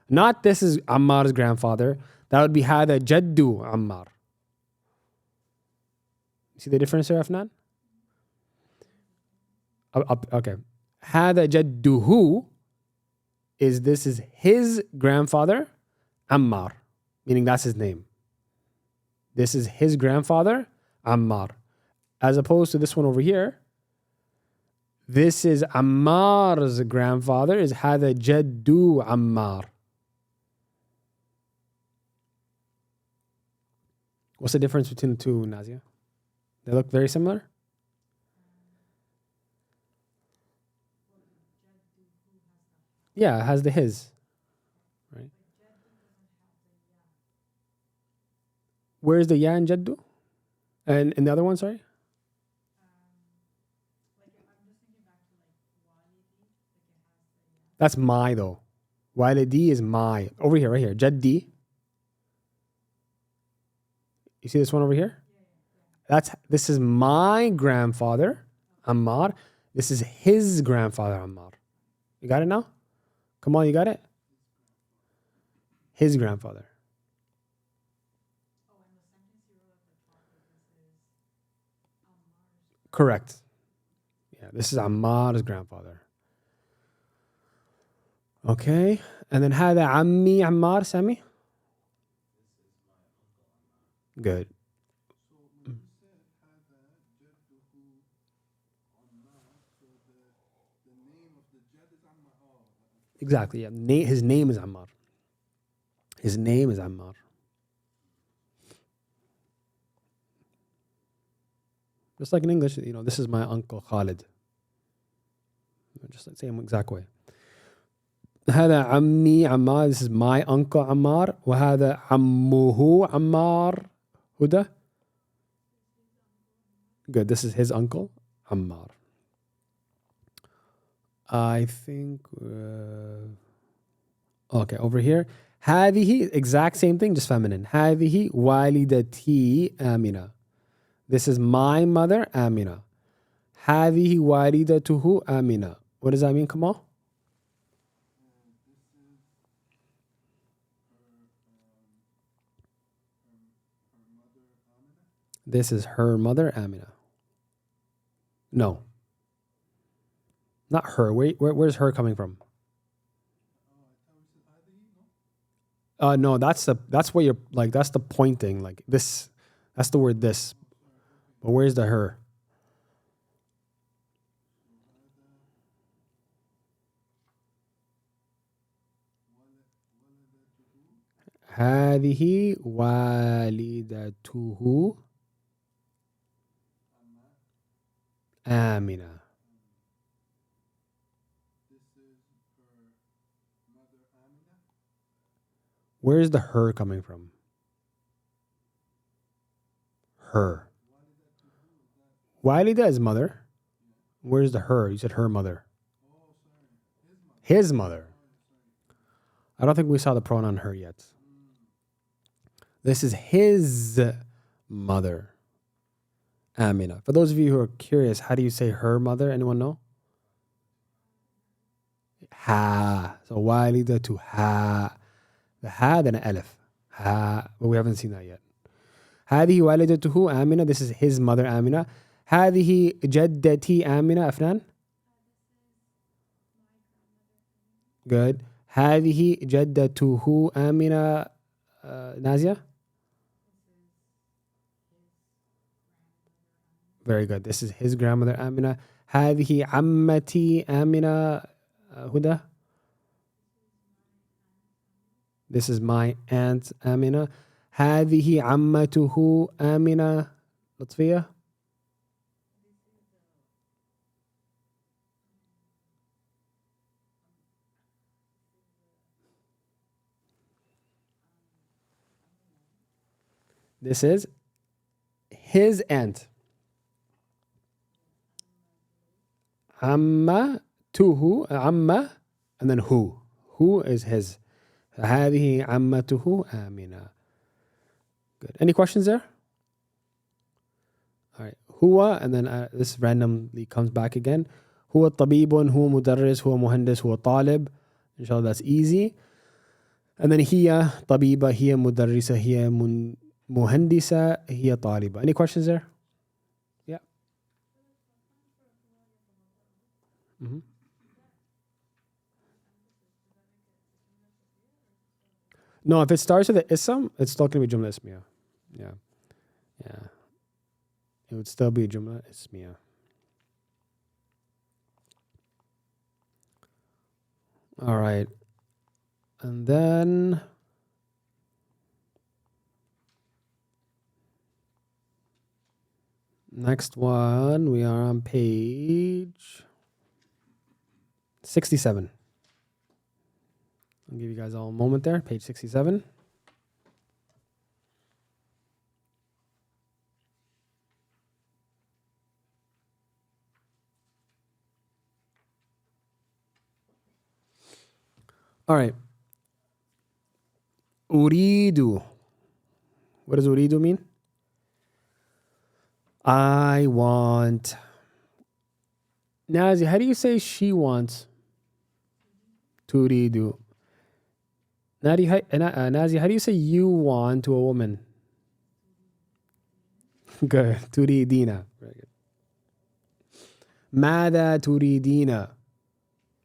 Not this is Ammar's grandfather. That would be Hada Jaddu Ammar. See the difference here, Afnan? Okay. Hada Jadduhu is this is his grandfather, Ammar. Meaning that's his name. This is his grandfather, Ammar. As opposed to this one over here, this is Ammar's grandfather, is Hada Jaddu Ammar. What's the difference between the two, Nazia? They look very similar? Yeah, it has the his. Right? Where's the ya in Jaddu? And in the other one, sorry? That's my though. Walidi is my. Over here, right here. Jaddi. You see this one over here? This is my grandfather, Ammar. This is his grandfather, Ammar. You got it now? Come on, you got it? His grandfather. Correct. Yeah, this is Ammar's grandfather. Okay. And then هذا عمي عمار, Sami? Good. So when you said هذا جده عمار, so the name of the Jed is Ammar. Oh, Exactly. Yeah. His name is Ammar. His name is Ammar. Just like in English, this is my uncle Khalid. Just the same exact way. هذا عمي عمار. This is my uncle Ammar. وهذا عمه عمار. Huda? Good. This is his uncle Ammar. I think. Okay, over here. هذه, exact same thing, just feminine. هذه والدتي آمنة. This is my mother, Amina. هذه والدته آمنة. What does that mean, Kamal? This is her mother, Amina. No. Not her. Where's her coming from? No, that's what you're like. That's the pointing. Like this. That's the word this. But where's the her? هذه والدته آمنة. This is her mother Amina. Where's the her coming from? Her. Walida is mother. Where's the her? You said her mother. Oh, sorry. His mother. I don't think we saw the pronoun her yet. This is his mother, Amina. For those of you who are curious, how do you say her mother? Anyone know? Ha. So walida to ha. The ha, then an alif. Ha. But we haven't seen that yet. هذه والدته آمنة. This is his mother آمنة. هذه جدتي آمنة. أفنان. Good. هذه جدته آمنة. نازية. Very good. This is his grandmother آمنة. هذه عمتي آمنة. هدى. This is my aunt آمنة. هذه عمته آمنة. لطفية. This is his aunt. عمته, عمة, and then who. Who is his. هذه عمته آمنة. Good. Any questions there? All right. هو, and then this randomly comes back again. هو طبيب, هو مدرس, هو مهندس, هو طالب. Inshallah, that's easy. And then هي طبيبة, هي مدرسة, هي مهندسة, هي طالبة. Any questions there? Yeah. Mm-hmm. No, if it starts with the ism, it's still going to be jumla ismiya. Yeah. Yeah. It would still be jumla ismiya. All right. And then next one, we are on page 67. I'll give you guys all a moment there. Page 67. All right. Uridu. What does uridu mean? I want. Nazi, how do you say she wants? Turidu. Nazi, how do you say you want to a woman? Good. Turidina. Very good. Mada turidina.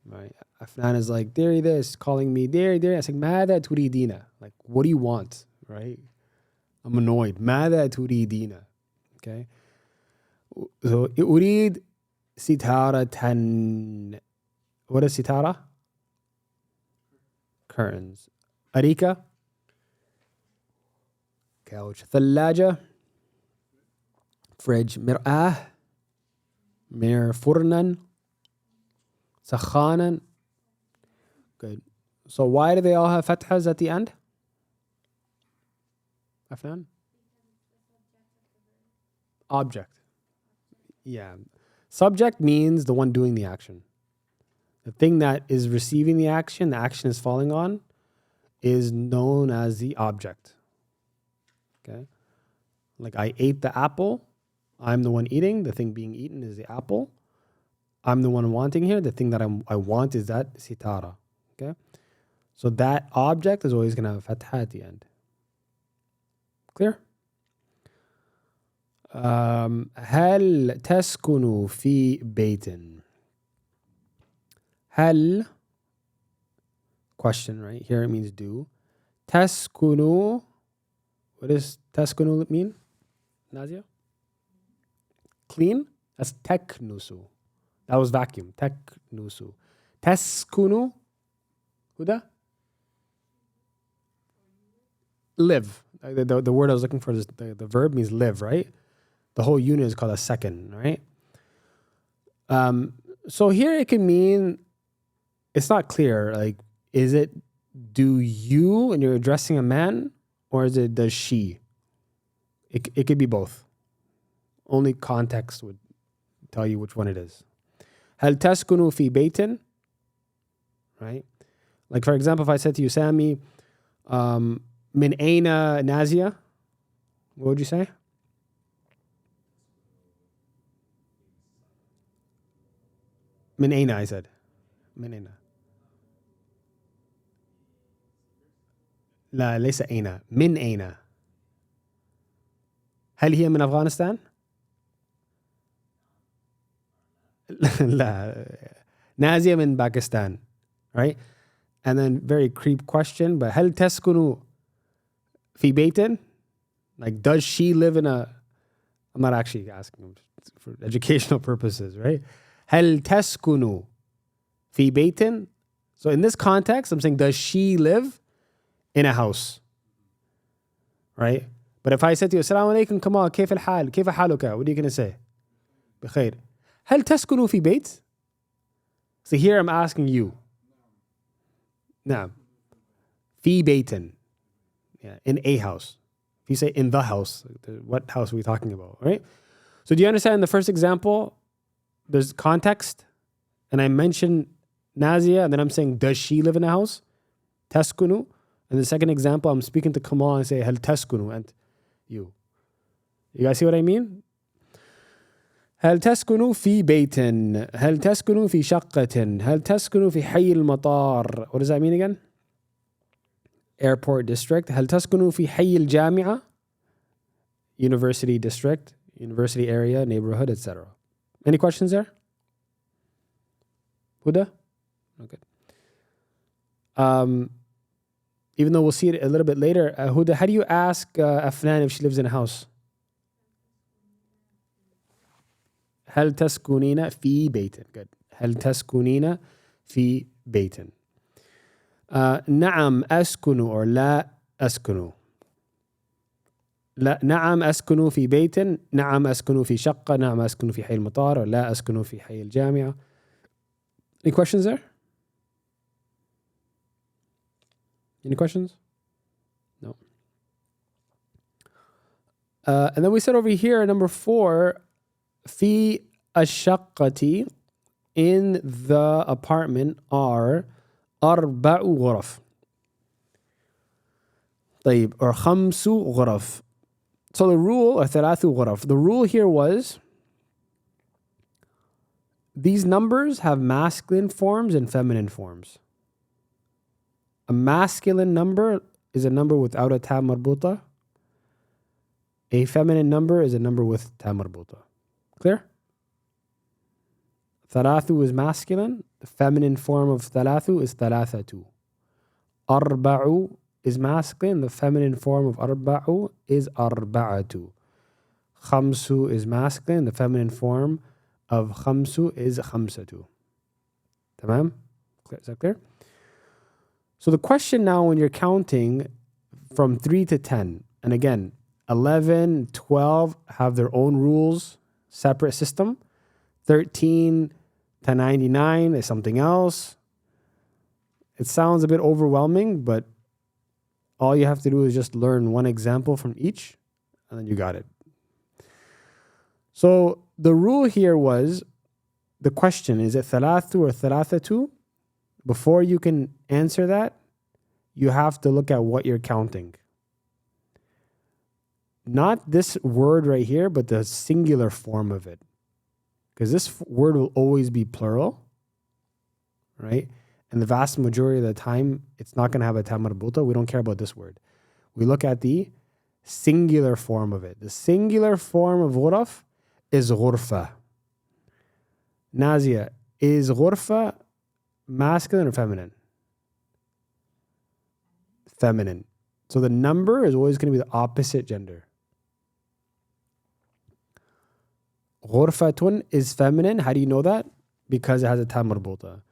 Right. Afnan is like, Dirie this, calling me Dirie. I was like, Mada turidina. Like, what do you want? Right? I'm annoyed. Mada turidina. Okay. So, urid sitara tan. What is sitara? Curtains. Arika. Couch. Thallaja. Fridge. Mir'ah. Mirror. Furnan. Sakhanan. Good. So why do they all have fathas at the end? Afnan? Object. Yeah. Subject means the one doing the action. The thing that is receiving the action is falling on, is known as the object. Okay? Like I ate the apple. I'm the one eating. The thing being eaten is the apple. I'm the one wanting here. The thing that I want is that sitara. Okay? So that object is always going to have fatha at the end. Clear? هل تسكن في بيت؟ هل, question, right? Here it means do. تسكن, what does تسكن mean? Nazia? clean. That's teknusu. That was vacuum. Teknusu. Teskunu. Huda? Live. The word I was looking for is the verb means live, right? The whole unit is called a second, right? So here it can mean, it's not clear. Like, is it do you and you're addressing a man, or is it does she? It could be both. Only context would tell you which one it is. هل تسكن في بيت? Right? Like, for example, if I said to you, Sammy, من أين نازية? What would you say? من أين, I said. من أين? لا ليس أين. من أين? هل هي من أفغانستان؟ لا. نازية من باكستان. Right? And then very creep question, but هل تسكن في بيت? Like, does she live in a... I'm not actually asking for educational purposes, right? هل تسكن في بيت? So in this context, I'm saying, does she live in a house? Right? But if I said to you, السلام عليكم كمال كيف الحال؟ كيف حالك? What are you going to say? بخير. هل تسكن في بيت? So here I'm asking you. نعم. في بيت. Yeah, in a house. If you say in the house, what house are we talking about, right? So do you understand the first example? There's context, and I mentioned Nazia, and then I'm saying, does she live in a house? Taskunu. And the second example, I'm speaking to Kamal and say, hal taskunu, and you. You guys see what I mean? هل تسكن في بيت؟ هل تسكن في شقة؟ هل تسكن في حي المطار? What does that mean again? Airport district. هل تسكن في حي الجامعة? University district, university area, neighborhood, etc. Any questions there? Huda? Okay. Even though we'll see it a little bit later, Huda, how do you ask Afnan if she lives in a house? هل تسكنين في بيت? Good. هل تسكنين في بيت? نعم أسكن or لا أسكن. لا نعم أسكن في بيت، نعم أسكن في شقة، نعم أسكن في حي المطار، or لا أسكن في حي الجامعة. Any questions there? Any questions? No. And then we said over here, number 4, في الشقة, in the apartment are 4 غرف. طيب, or 5 غرف. So the rule, or 3 غرف, the rule here was these numbers have masculine forms and feminine forms. A masculine number is a number without a ta marbuta. A feminine number is a number with ta marbuta. Clear? Thalathu is masculine. The feminine form of thalathu is thalathatu. Arba'u is masculine. The feminine form of arba'u is arba'atu. Khamsu is masculine. The feminine form of khamsu is khamsatu. Tamam? Is that clear? So the question now, when you're counting from 3 to 10, and again, 11, 12 have their own rules, separate system. 13 to 99 is something else. It sounds a bit overwhelming, but all you have to do is just learn one example from each, and then you got it. So the rule here was, the question, is it thalathu or thalathatu? Before you can answer that, you have to look at what you're counting. Not this word right here, but the singular form of it. Because this word will always be plural, right? And the vast majority of the time, it's not going to have a ta marbuta. We don't care about this word. We look at the singular form of it. The singular form of ghuraf is ghurfa. Nazia, is ghurfa masculine or feminine? Feminine. So the number is always going to be the opposite gender. غرفتun is feminine. How do you know that? Because it has a ta marbuta.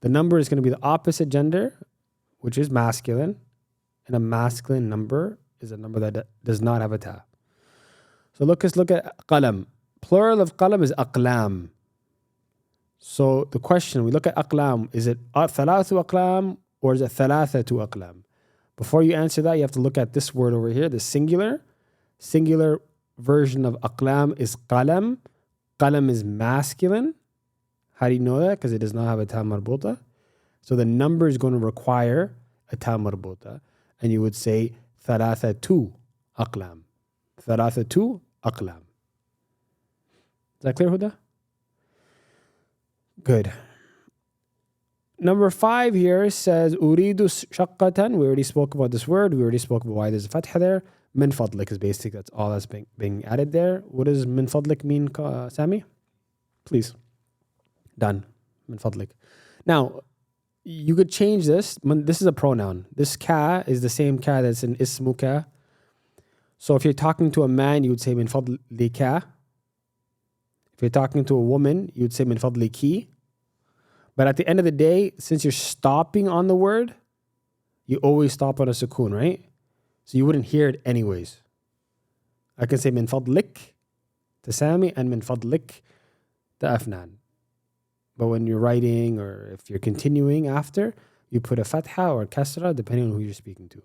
The number is going to be the opposite gender, which is masculine. And a masculine number is a number that does not have a ta. So look at qalam. Plural of qalam is aqlam. So the question, we look at aqlam, is it thalathu aqlam or is it thalathatu aqlam? Before you answer that, you have to look at this word over here, the singular. Singular version of aqlam is qalam. Qalam is masculine. How do you know that? Because it does not have a ta marbuta. So the number is going to require a ta marbuta. And you would say thalathatu aqlam. Thalathatu aqlam. Is that clear, Huda? Good. Number 5 here says uridu shaqqatan. We already spoke about this word. We already spoke about why there's a fatha there. Min fadlik is basic. That's all that's being added there. What does min fadlik mean, Sami? Please. Done. Min fadlik. Now, you could change this. This is a pronoun. This ka is the same ka that's in ismuka. So if you're talking to a man, you would say min fadlika. If you're talking to a woman, you would say min fadliki. But at the end of the day, since you're stopping on the word, you always stop on a sukoon, right? So you wouldn't hear it anyways. I can say min fadlik to Sami and min fadlik to Afnan. But when you're writing or if you're continuing after, you put a fatha or kasra depending on who you're speaking to.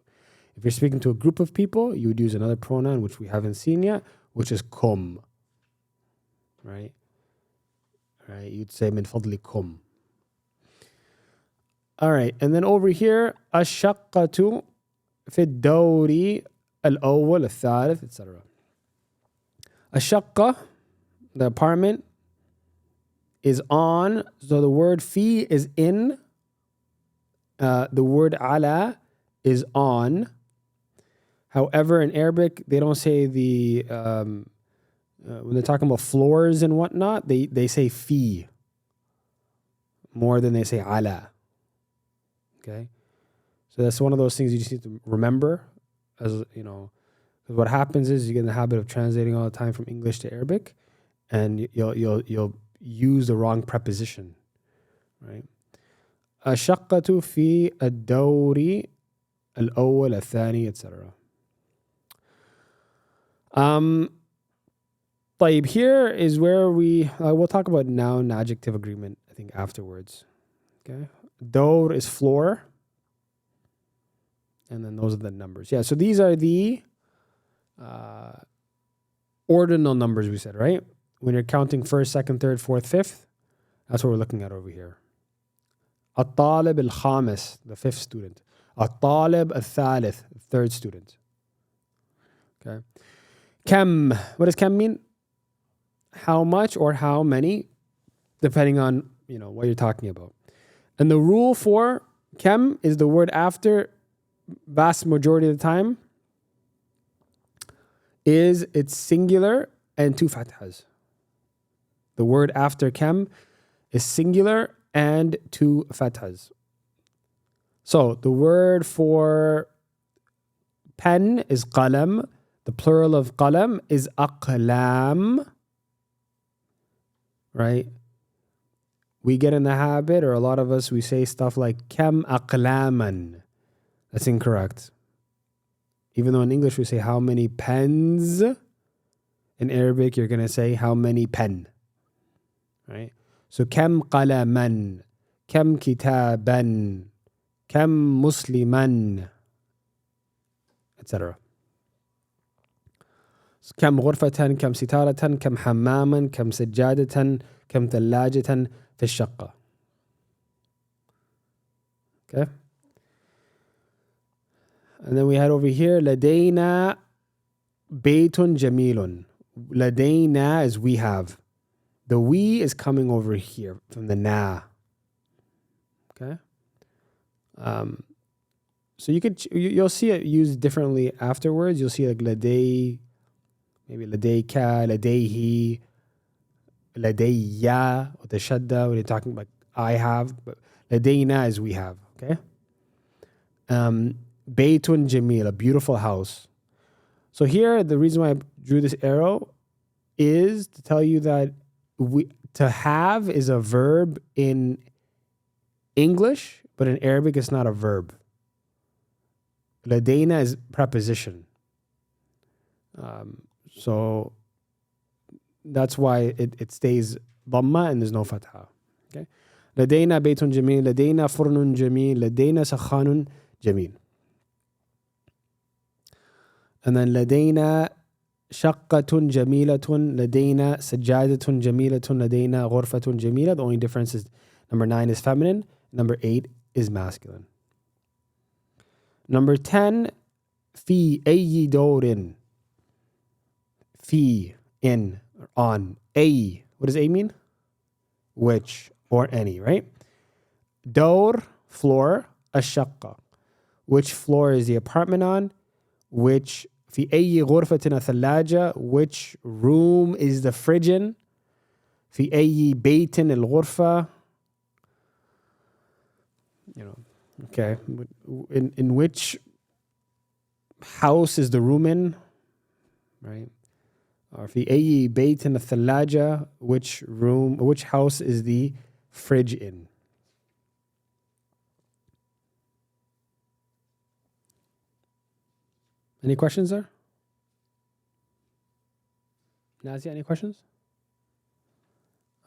If you're speaking to a group of people, you would use another pronoun which we haven't seen yet, which is kum. Right? Right? You'd say min fadlikum. All right, and then over here, الشقة في الدور الأول الثالث, etc. الشقة, the apartment, is on. So the word fi is in. The word ala is on. However, in Arabic, they don't say the when they're talking about floors and whatnot, they say fi more than they say ala. Okay, so that's one of those things you just need to remember, as you know, because what happens is you get in the habit of translating all the time from English to Arabic, and you'll use the wrong preposition, right? الشقة في الدور الأول الثاني, etc. طيب, here is where we'll talk about noun adjective agreement, I think, afterwards. Okay. Dawr is floor. And then those are the numbers. Yeah, so these are the ordinal numbers we said, right? When you're counting first, second, third, fourth, fifth, that's what we're looking at over here. At-talib al-khamis, the 5th student. At-talib al-thalith, the 3rd student. Okay. Kam, what does kam mean? How much or how many, depending on, what you're talking about. And the rule for kam is the word after, vast majority of the time, is it's singular and 2 fathas. The word after kam is singular and 2 fathas. So the word for pen is qalam. The plural of qalam is aqlam. Right? We get in the habit, or a lot of us, we say stuff like kam aqlaman. That's incorrect. Even though in English we say how many pens, in Arabic you're going to say how many pen. Right? So kam qalaman, kam kitaban, kam musliman, etc. كم غرفة, كم ستارة, كم حماما, كم سجادة, كم ثلاجة في الشقة. Okay. And then we had over here لدينا بيت جميل. لدينا is we have. The we is coming over here from the na. Okay. So you'll see it used differently afterwards. You'll see like لدي, maybe لديك, لديه, لديا with the shadda when you're talking about I have, but لدينا is we have. Okay. Baytun Jamil, a beautiful house. So here, the reason why I drew this arrow is to tell you that to have is a verb in English, but in Arabic it's not a verb. لدينا is preposition. So that's why it stays ضمة and there's no fatha. Okay. لدينا بيت جميل, لدينا فرن جميل, لدينا سخان جميل. And then لدينا شقة جميلة, لدينا سجادة جميلة, لدينا غرفة جميلة. The only difference is number 9 is feminine, number 8 is masculine. Number 10, في أي دور. في, in, or on. أي, what does A mean? Which, or any, right? دور, floor, الشقة. Which floor is the apartment on? Which, في أي غرفة الثلاجة, which room is the fridge in? في أي بيت الغرفة. You know, okay. In which house is the room in? Right? Or في أي بيت الثلاجة, which house is the fridge in? Any questions there? Nazia, any questions?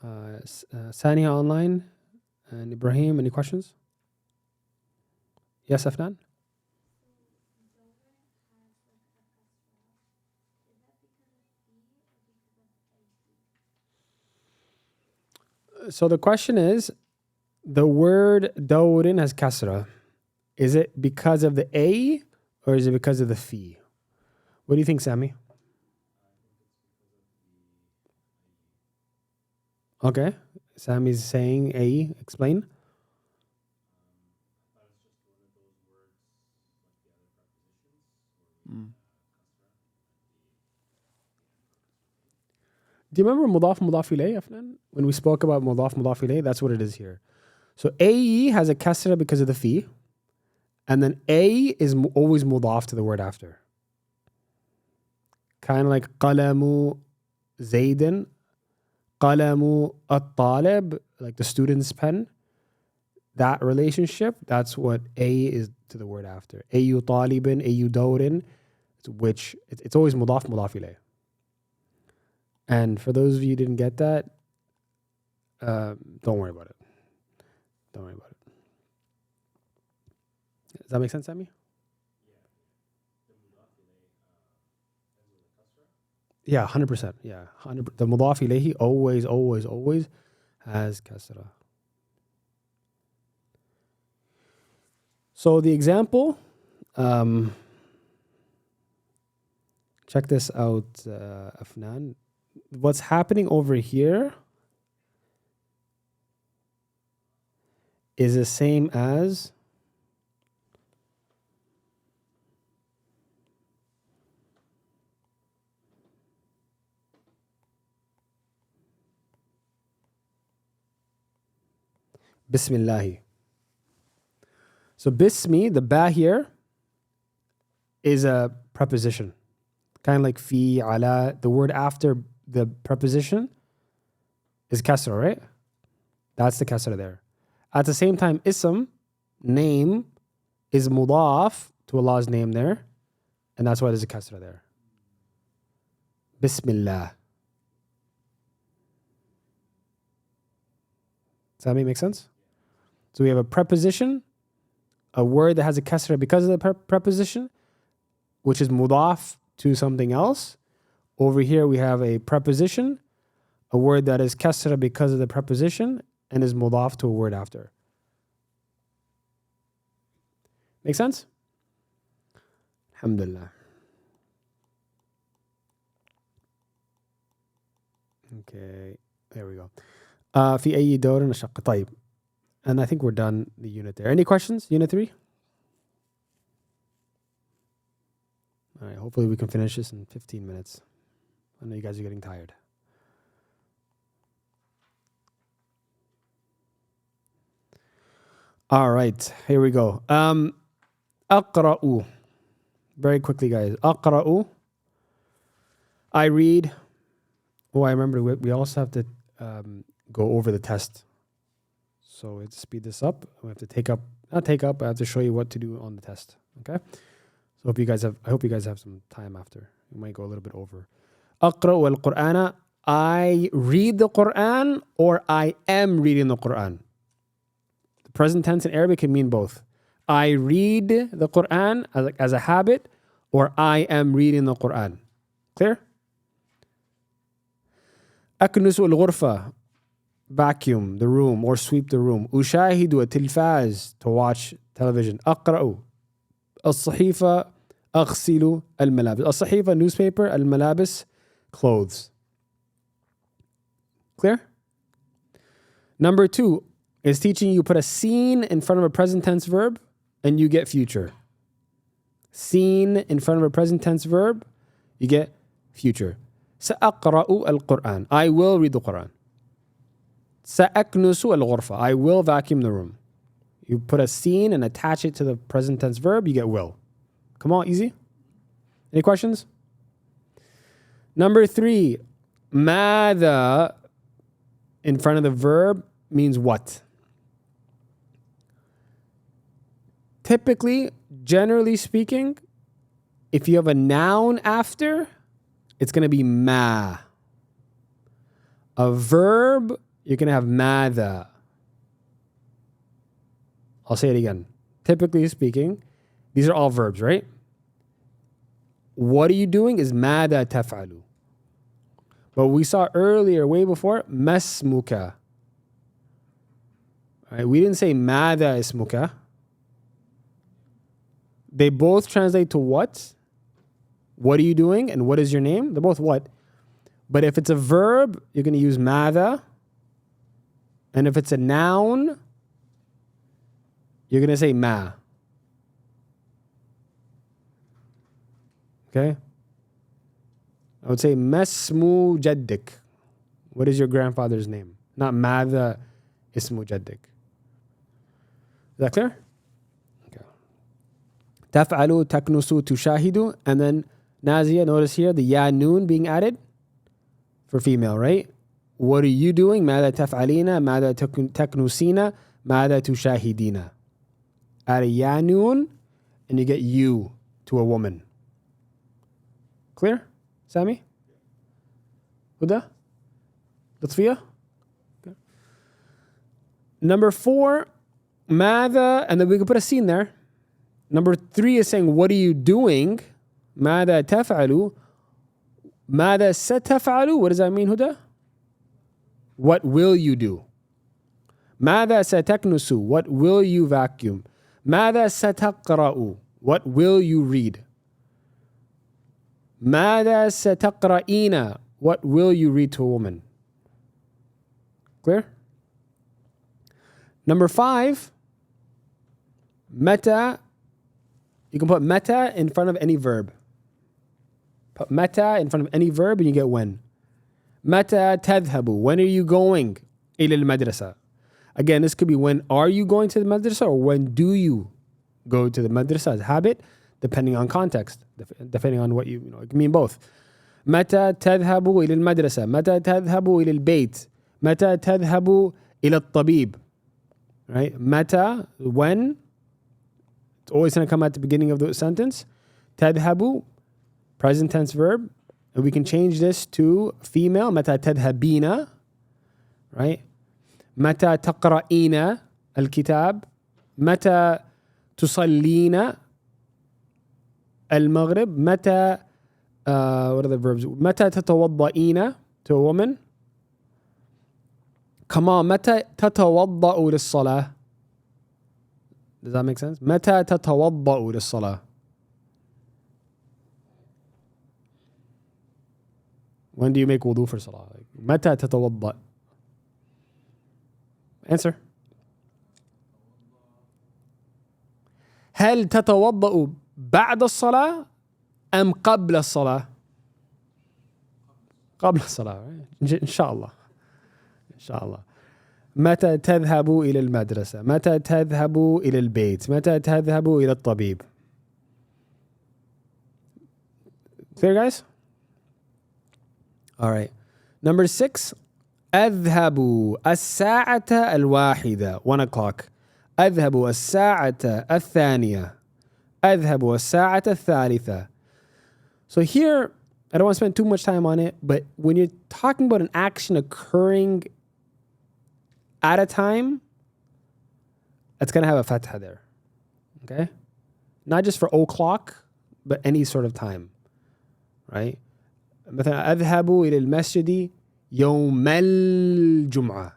Sania online and Ibrahim, any questions? Yes, Afnan? So the question is, the word dawrin has kasra. Is it because of the A or is it because of the fi? What do you think, Sami? Okay. Sami's saying A. Explain. Do you remember mudaf mudaf ilayh, Afnan? When we spoke about mudaf mudaf ilayh, that's what it is here. So A has a kasra because of the fi, and then A is always mudaf to the word after. Kind of like qalamu Zaydan, qalamu at-talib, like the student's pen. That relationship, that's what A is to the word after. Ayu talibin, ayu dawrin, which it's always mudaf mudaf ilayh. And for those of you who didn't get that, don't worry about it. Don't worry about it. Does that make sense, Sammy? Yeah, 100%. Yeah, 100%. The mudaf ilayhi always has kasra. So the example, check this out, Afnan. What's happening over here is the same as Bismillahi. So Bismi, the ba here, is a preposition. Kind of like fi, ala. The word after the preposition is kasra, right? That's the kasra there. At the same time, ism, name, is mudaf to Allah's name there. And that's why there's a kasra there. Bismillah. Does that make sense? So we have a preposition, a word that has a kasra because of the preposition, which is mudaf to something else. Over here we have a preposition, a word that is kasra because of the preposition and is mudaf to a word after. Make sense? Alhamdulillah. Okay, there we go. في أي دور نشق. طيب. And I think we're done the unit there. Any questions? Unit 3? All right, hopefully we can finish this in 15 minutes. I know you guys are getting tired. All right, here we go. أقرأ. Very quickly, guys. أقرأ. I read. Oh, I remember we also have to go over the test. So let's speed this up. We have to not take up, I have to show you what to do on the test. Okay? So I hope you guys have some time after. We might go a little bit over. أقرأ القرآن. I read the Quran or I am reading the Quran. The present tense in Arabic can mean both. I read the Quran as a habit or I am reading the Quran. Clear? أكنس الغرفة. Vacuum the room or sweep the room. أشاهد التلفاز. To watch television. أقرأ الصحيفة. أغسل الملابس. الصحيفة newspaper. الملابس clothes. Clear? Number 2 is teaching you put a seen in front of a present tense verb and you get future. Seen in front of a present tense verb, you get future. سأقرأ القرآن. I will read the Quran. سأكنس الغرفة. I will vacuum the room. You put a seen and attach it to the present tense verb, you get will. Come on, easy? Any questions? Number 3, ماذا in front of the verb means what? Typically, generally speaking, if you have a noun after, it's going to be ma. A verb, you're going to have ماذا. I'll say it again. Typically speaking, these are all verbs, right? What are you doing is ماذا تفعل. But we saw earlier, way before, مسمك. Right? We didn't say ماذا اسمك. They both translate to what? What are you doing? And what is your name? They're both what? But if it's a verb, you're going to use ماذا. And if it's a noun, you're going to say ما. Okay? I would say مسمو جدك. What is your grandfather's name? Not ماذا اسم جدك. Is that clear? Okay. تفعل تكنس تشاهد. And then نازية, notice here the ya noon being added for female, right? What are you doing? ماذا تفعلين? ماذا تكنسين? ماذا تشاهدين? Add a ya noon and you get you to a woman. Clear? Sami? Huda? Lutfiya? Okay. Number 4, ماذا, and then we can put a scene there. Number 3 is saying, what are you doing? ماذا تفعل? ماذا ستفعل? What does that mean, Huda? What will you do? ماذا ستكنس? What will you vacuum? ماذا ستقرأ? What will you read? ماذا ستقرأين? What will you read to a woman? Clear? Number 5, متى. You can put متى in front of any verb. Put متى in front of any verb and you get when. متى تذهب? When are you going? إلى المدرسة. Again, this could be when are you going to the madrasa or when do you go to the madrasa as a habit, depending on context, depending on what you know. It can mean both. متى تذهب إلى المدرسة? متى تذهب إلى البيت? متى تذهب إلى الطبيب? Right? متى, when. It's always going to come at the beginning of the sentence. تذهب, present tense verb. And we can change this to female. متى تذهبين? Right? متى تقرأين الكتاب؟ متى تصلين المغرب؟ متى what are the verbs? متى تتوضئين to a woman? كما متى تتوضأ للصلاة? Does that make sense? متى تتوضأ للصلاة? When do you make wudu for salah? متى تتوضأ? Answer. هل تتوضأ بعد الصلاة أم قبل الصلاة؟ قبل الصلاة. إن شاء الله. إن شاء الله. متى تذهب إلى المدرسة؟ متى تذهب إلى البيت؟ متى تذهب إلى الطبيب؟ Clear, guys? All right. Number 6, أذهب الساعة الواحدة, 1 o'clock. أذهب الساعة الثانية. أذهب الساعة الثالثة. So here, I don't want to spend too much time on it, but when you're talking about an action occurring at a time, it's going to have a fatha there. Okay? Not just for o'clock, but any sort of time. Right? مثلا أذهب إلى المسجد يوم الجمعة.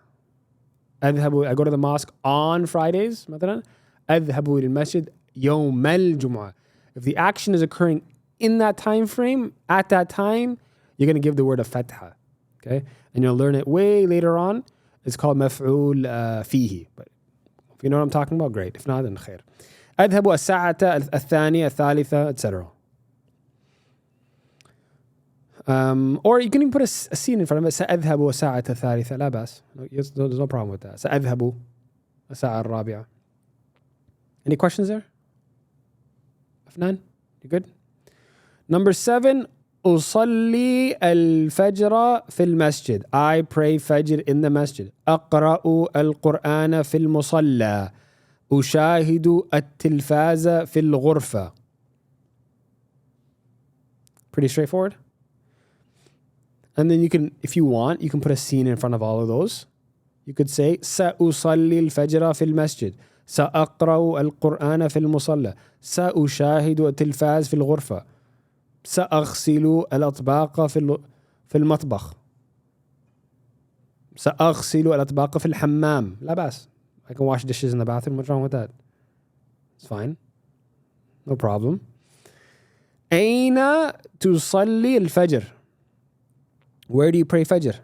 I go to the mosque on Fridays مثلا. أذهب إلى المسجد يوم الجمعة. If the action is occurring in that time frame, at that time, you're going to give the word a fatha. Okay? And you'll learn it way later on. It's called مفعول فيه. But if you know what I'm talking about, great. If not, then خير. أذهب الساعة الثانية الثالثة, etc. Or you can even put a scene in front of it. سأذهب الساعة الثالثة. لا بأس. There's no problem with that. سأذهب الساعة الرابعة. Any questions there? If none, you good? Number 7, أصلي الفجر في المسجد. I pray Fajr in the masjid. أقرأ القرآن في المصلى. أشاهد التلفاز في الغرفة. Pretty straightforward. And then you can, if you want, you can put a scene in front of all of those. You could say سأصلي الفجر في المسجد. سأقرأ القرآن في المصلى. سأشاهد التلفاز في الغرفة. سأغسل الأطباق في المطبخ. سأغسل الأطباق في الحمام. لا بأس. I can wash dishes in the bathroom. What's wrong with that? It's fine. No problem. أين تصلي الفجر? Where do you pray Fajr?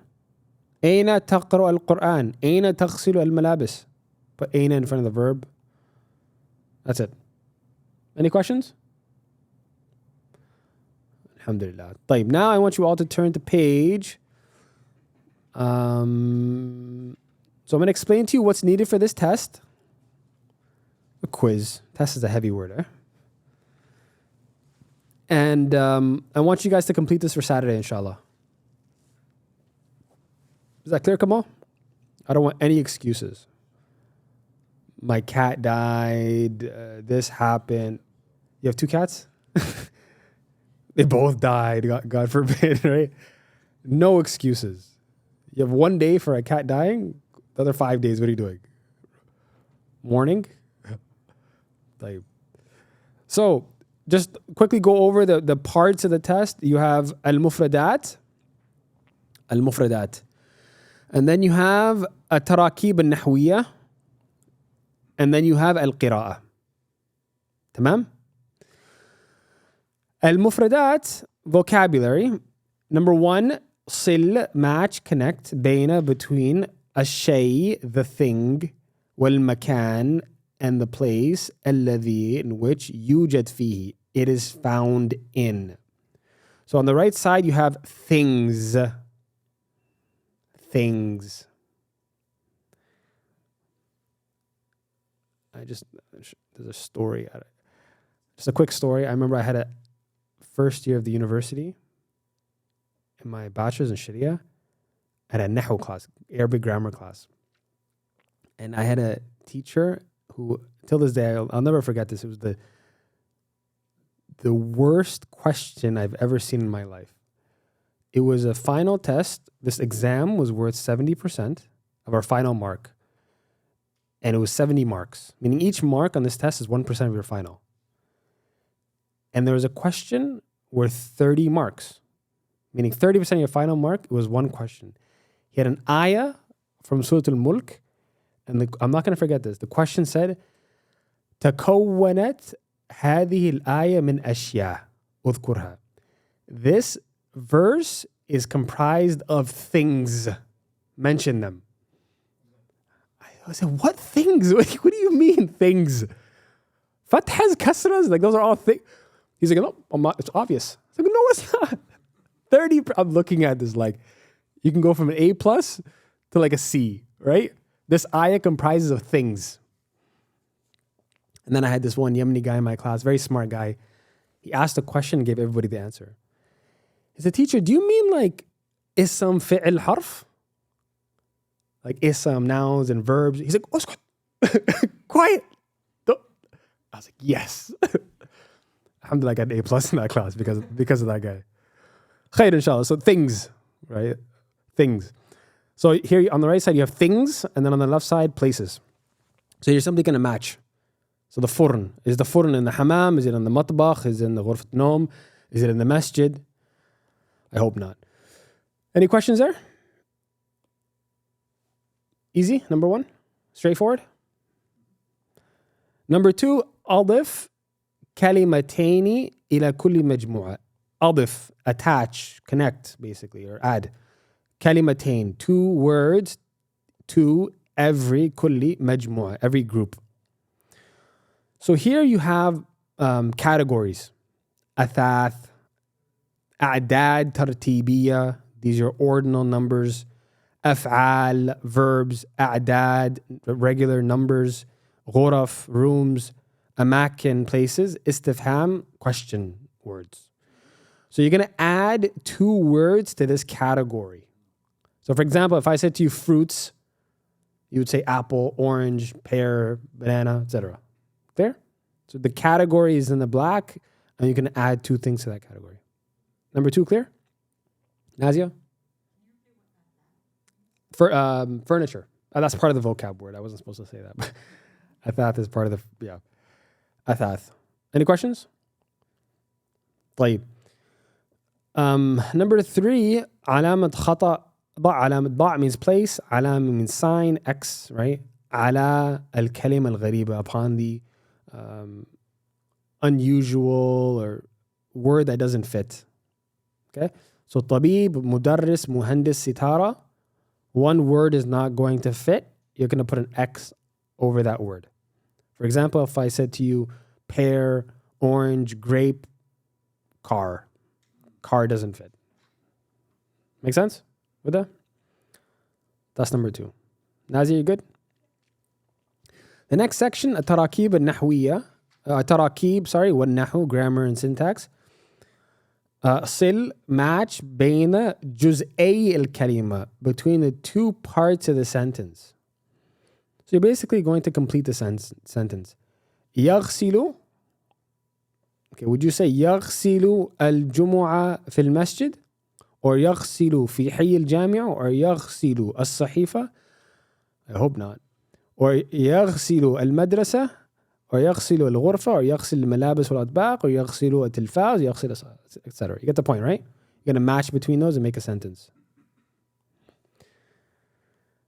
أين تقرأ القرآن? أين تغسل الملابس? Put أين in front of the verb. That's it. Any questions? Alhamdulillah. طيب, now I want you all to turn to page. So I'm going to explain to you what's needed for this test. A quiz. Test is a heavy word, eh? And I want you guys to complete this for Saturday, inshallah. Is that clear, Kamal? I don't want any excuses. My cat died. This happened. You have 2 cats? They both died, God forbid, right? No excuses. You have 1 day for a cat dying. The other 5 days, what are you doing? Mourning? So, just quickly go over the parts of the test. You have al-mufradat. And then you have التراكيب النحوية. And then you have القراءة. تمام? المفردات, vocabulary. Number 1, صل, match, connect, between الشيء, the thing, والمكان, and the place, الذي, in which, يوجد فيه, it is found in. So on the right side you have things. Things. There's a story. Just a quick story. I remember I had a first year of the university in my bachelor's in Sharia. I had a Nahu class, Arabic grammar class. And I had a teacher who, till this day, I'll never forget this. It was the worst question I've ever seen in my life. It was a final test. This exam was worth 70% of our final mark. And it was 70 marks, meaning each mark on this test is 1% of your final. And there was a question worth 30 marks, meaning 30% of your final mark, it was one question. He had an ayah from Surah Al-Mulk, and I'm not going to forget this. The question said, تكونت هذه الآية من أشياء أذكرها. This verse is comprised of things. Mention them. I said, what things? What do you mean things? Fathas, kasras, like those are all things. He's like, no, it's obvious. I was like, no, it's not. 30, I'm looking at this like, you can go from an A+ to like a C, right? This ayah comprises of things. And then I had this one Yemeni guy in my class, very smart guy. He asked a question and gave everybody the answer. He said, teacher, do you mean like Ism fi'l harf. Like ism, nouns, and verbs. He's like, "Uskut." Quiet. I was like, yes. Alhamdulillah, I got an A+ in that class because of that guy. Khair, inshallah. So things, right? Things. So here on the right side, you have things, and then on the left side, places. So you're simply going to match. So the furn. Is the furn in the hammam? Is it in the matbakh? Is it in the ghurfat nom? Is it in the masjid? I hope not. Any questions there? Easy, number one. Straightforward. Number two, أضف كلمتين إلى كل مجموعة. أضف, attach, connect, basically, or add. كلمتين, 2 words to every كل مجموعة, every group. So here you have categories. أثاث, أعداد ترتيبية, these are ordinal numbers. أفعال, verbs. أعداد, regular numbers. غرف, rooms. أماكن, places. استفهام, question words. So you're going to add 2 words to this category. So for example, if I said to you fruits, you would say apple, orange, pear, banana, etc. Clear? So the category is in the black, and you can add 2 things to that category. Number 2, clear? Nazia? For furniture. That's part of the vocab word. I wasn't supposed to say that. But Athath is part of the, yeah. Athath. Any questions? طيب. Number 3, علامة خطأ. علامة ضاع means place. علامة means sign. X, right? على الكلمة الغريبة, upon the unusual or word that doesn't fit. Okay? So طبيب, مدرس, مهندس, ستارة. One word is not going to fit. You're going to put an X over that word. For example, if I said to you pear, orange, grape, car. Car doesn't fit. Make sense with that? That's number 2. Nazi, you good? The next section, التراكيب النحوية. تراكيب, والنحو, grammar and syntax. صل, match, بين جزئي الكلمة, between the 2 parts of the sentence. So you're basically going to complete the sentence. يغسل. Okay, would you say يغسل الجمعة في المسجد? Or يغسل في حي الجامع? Or يغسل الصحيفة? I hope not. Or يغسل المدرسة? Or يغسل الغرفة? Or يغسل الملابس والأطباق? Or يغسل التلفاز? يغسل, etc. You get the point, right? You're going to match between those and make a sentence.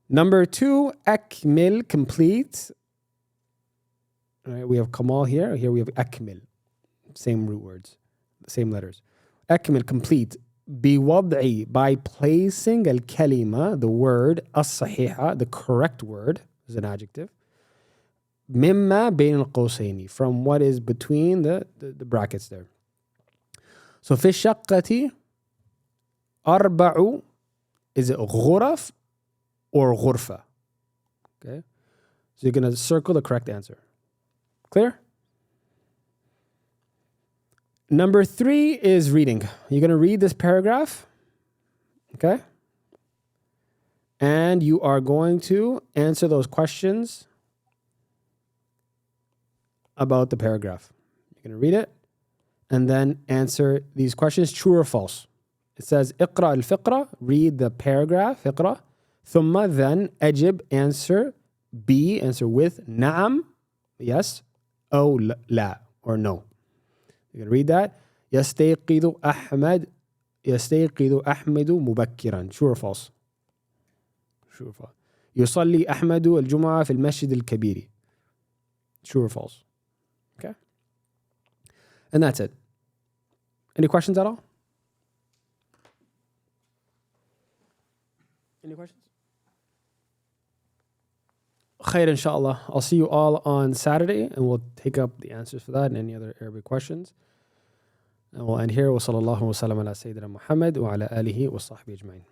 Number 2, أكمل, complete. All right, we have Kamal here. Here we have أكمل. Same root words, same letters. أكمل, complete. بوضع, by placing الكلمة, the word, الصحيحة, the correct word, is an adjective. مما بين القوسين, from what is between the brackets there. So في الشقة 4, is it غرف or غرفة? Okay, so you're going to circle the correct answer. Clear? Number 3 is reading. You're going to read this paragraph. Okay? And you are going to answer those questions about the paragraph. You're going to read it and then answer these questions, true or false. It says, اقرأ الفقرة, read the paragraph, اقرأ. ثم, then, أجب, answer. B, answer with. نعم, yes. أو لا, or no. You can read that. يستيقظ أحمد مبكرا. True or false? True or false? يصلي أحمد الجمعة في المسجد الكبير. True or false? Okay. And that's it. Any questions at all? Any questions? Khair, inshallah. I'll see you all on Saturday, and we'll take up the answers for that and any other Arabic questions. And we'll end here. Wa sallallahu wa sallam ala Sayyidina Muhammad wa ala alihi wa sahbihi ajma'in.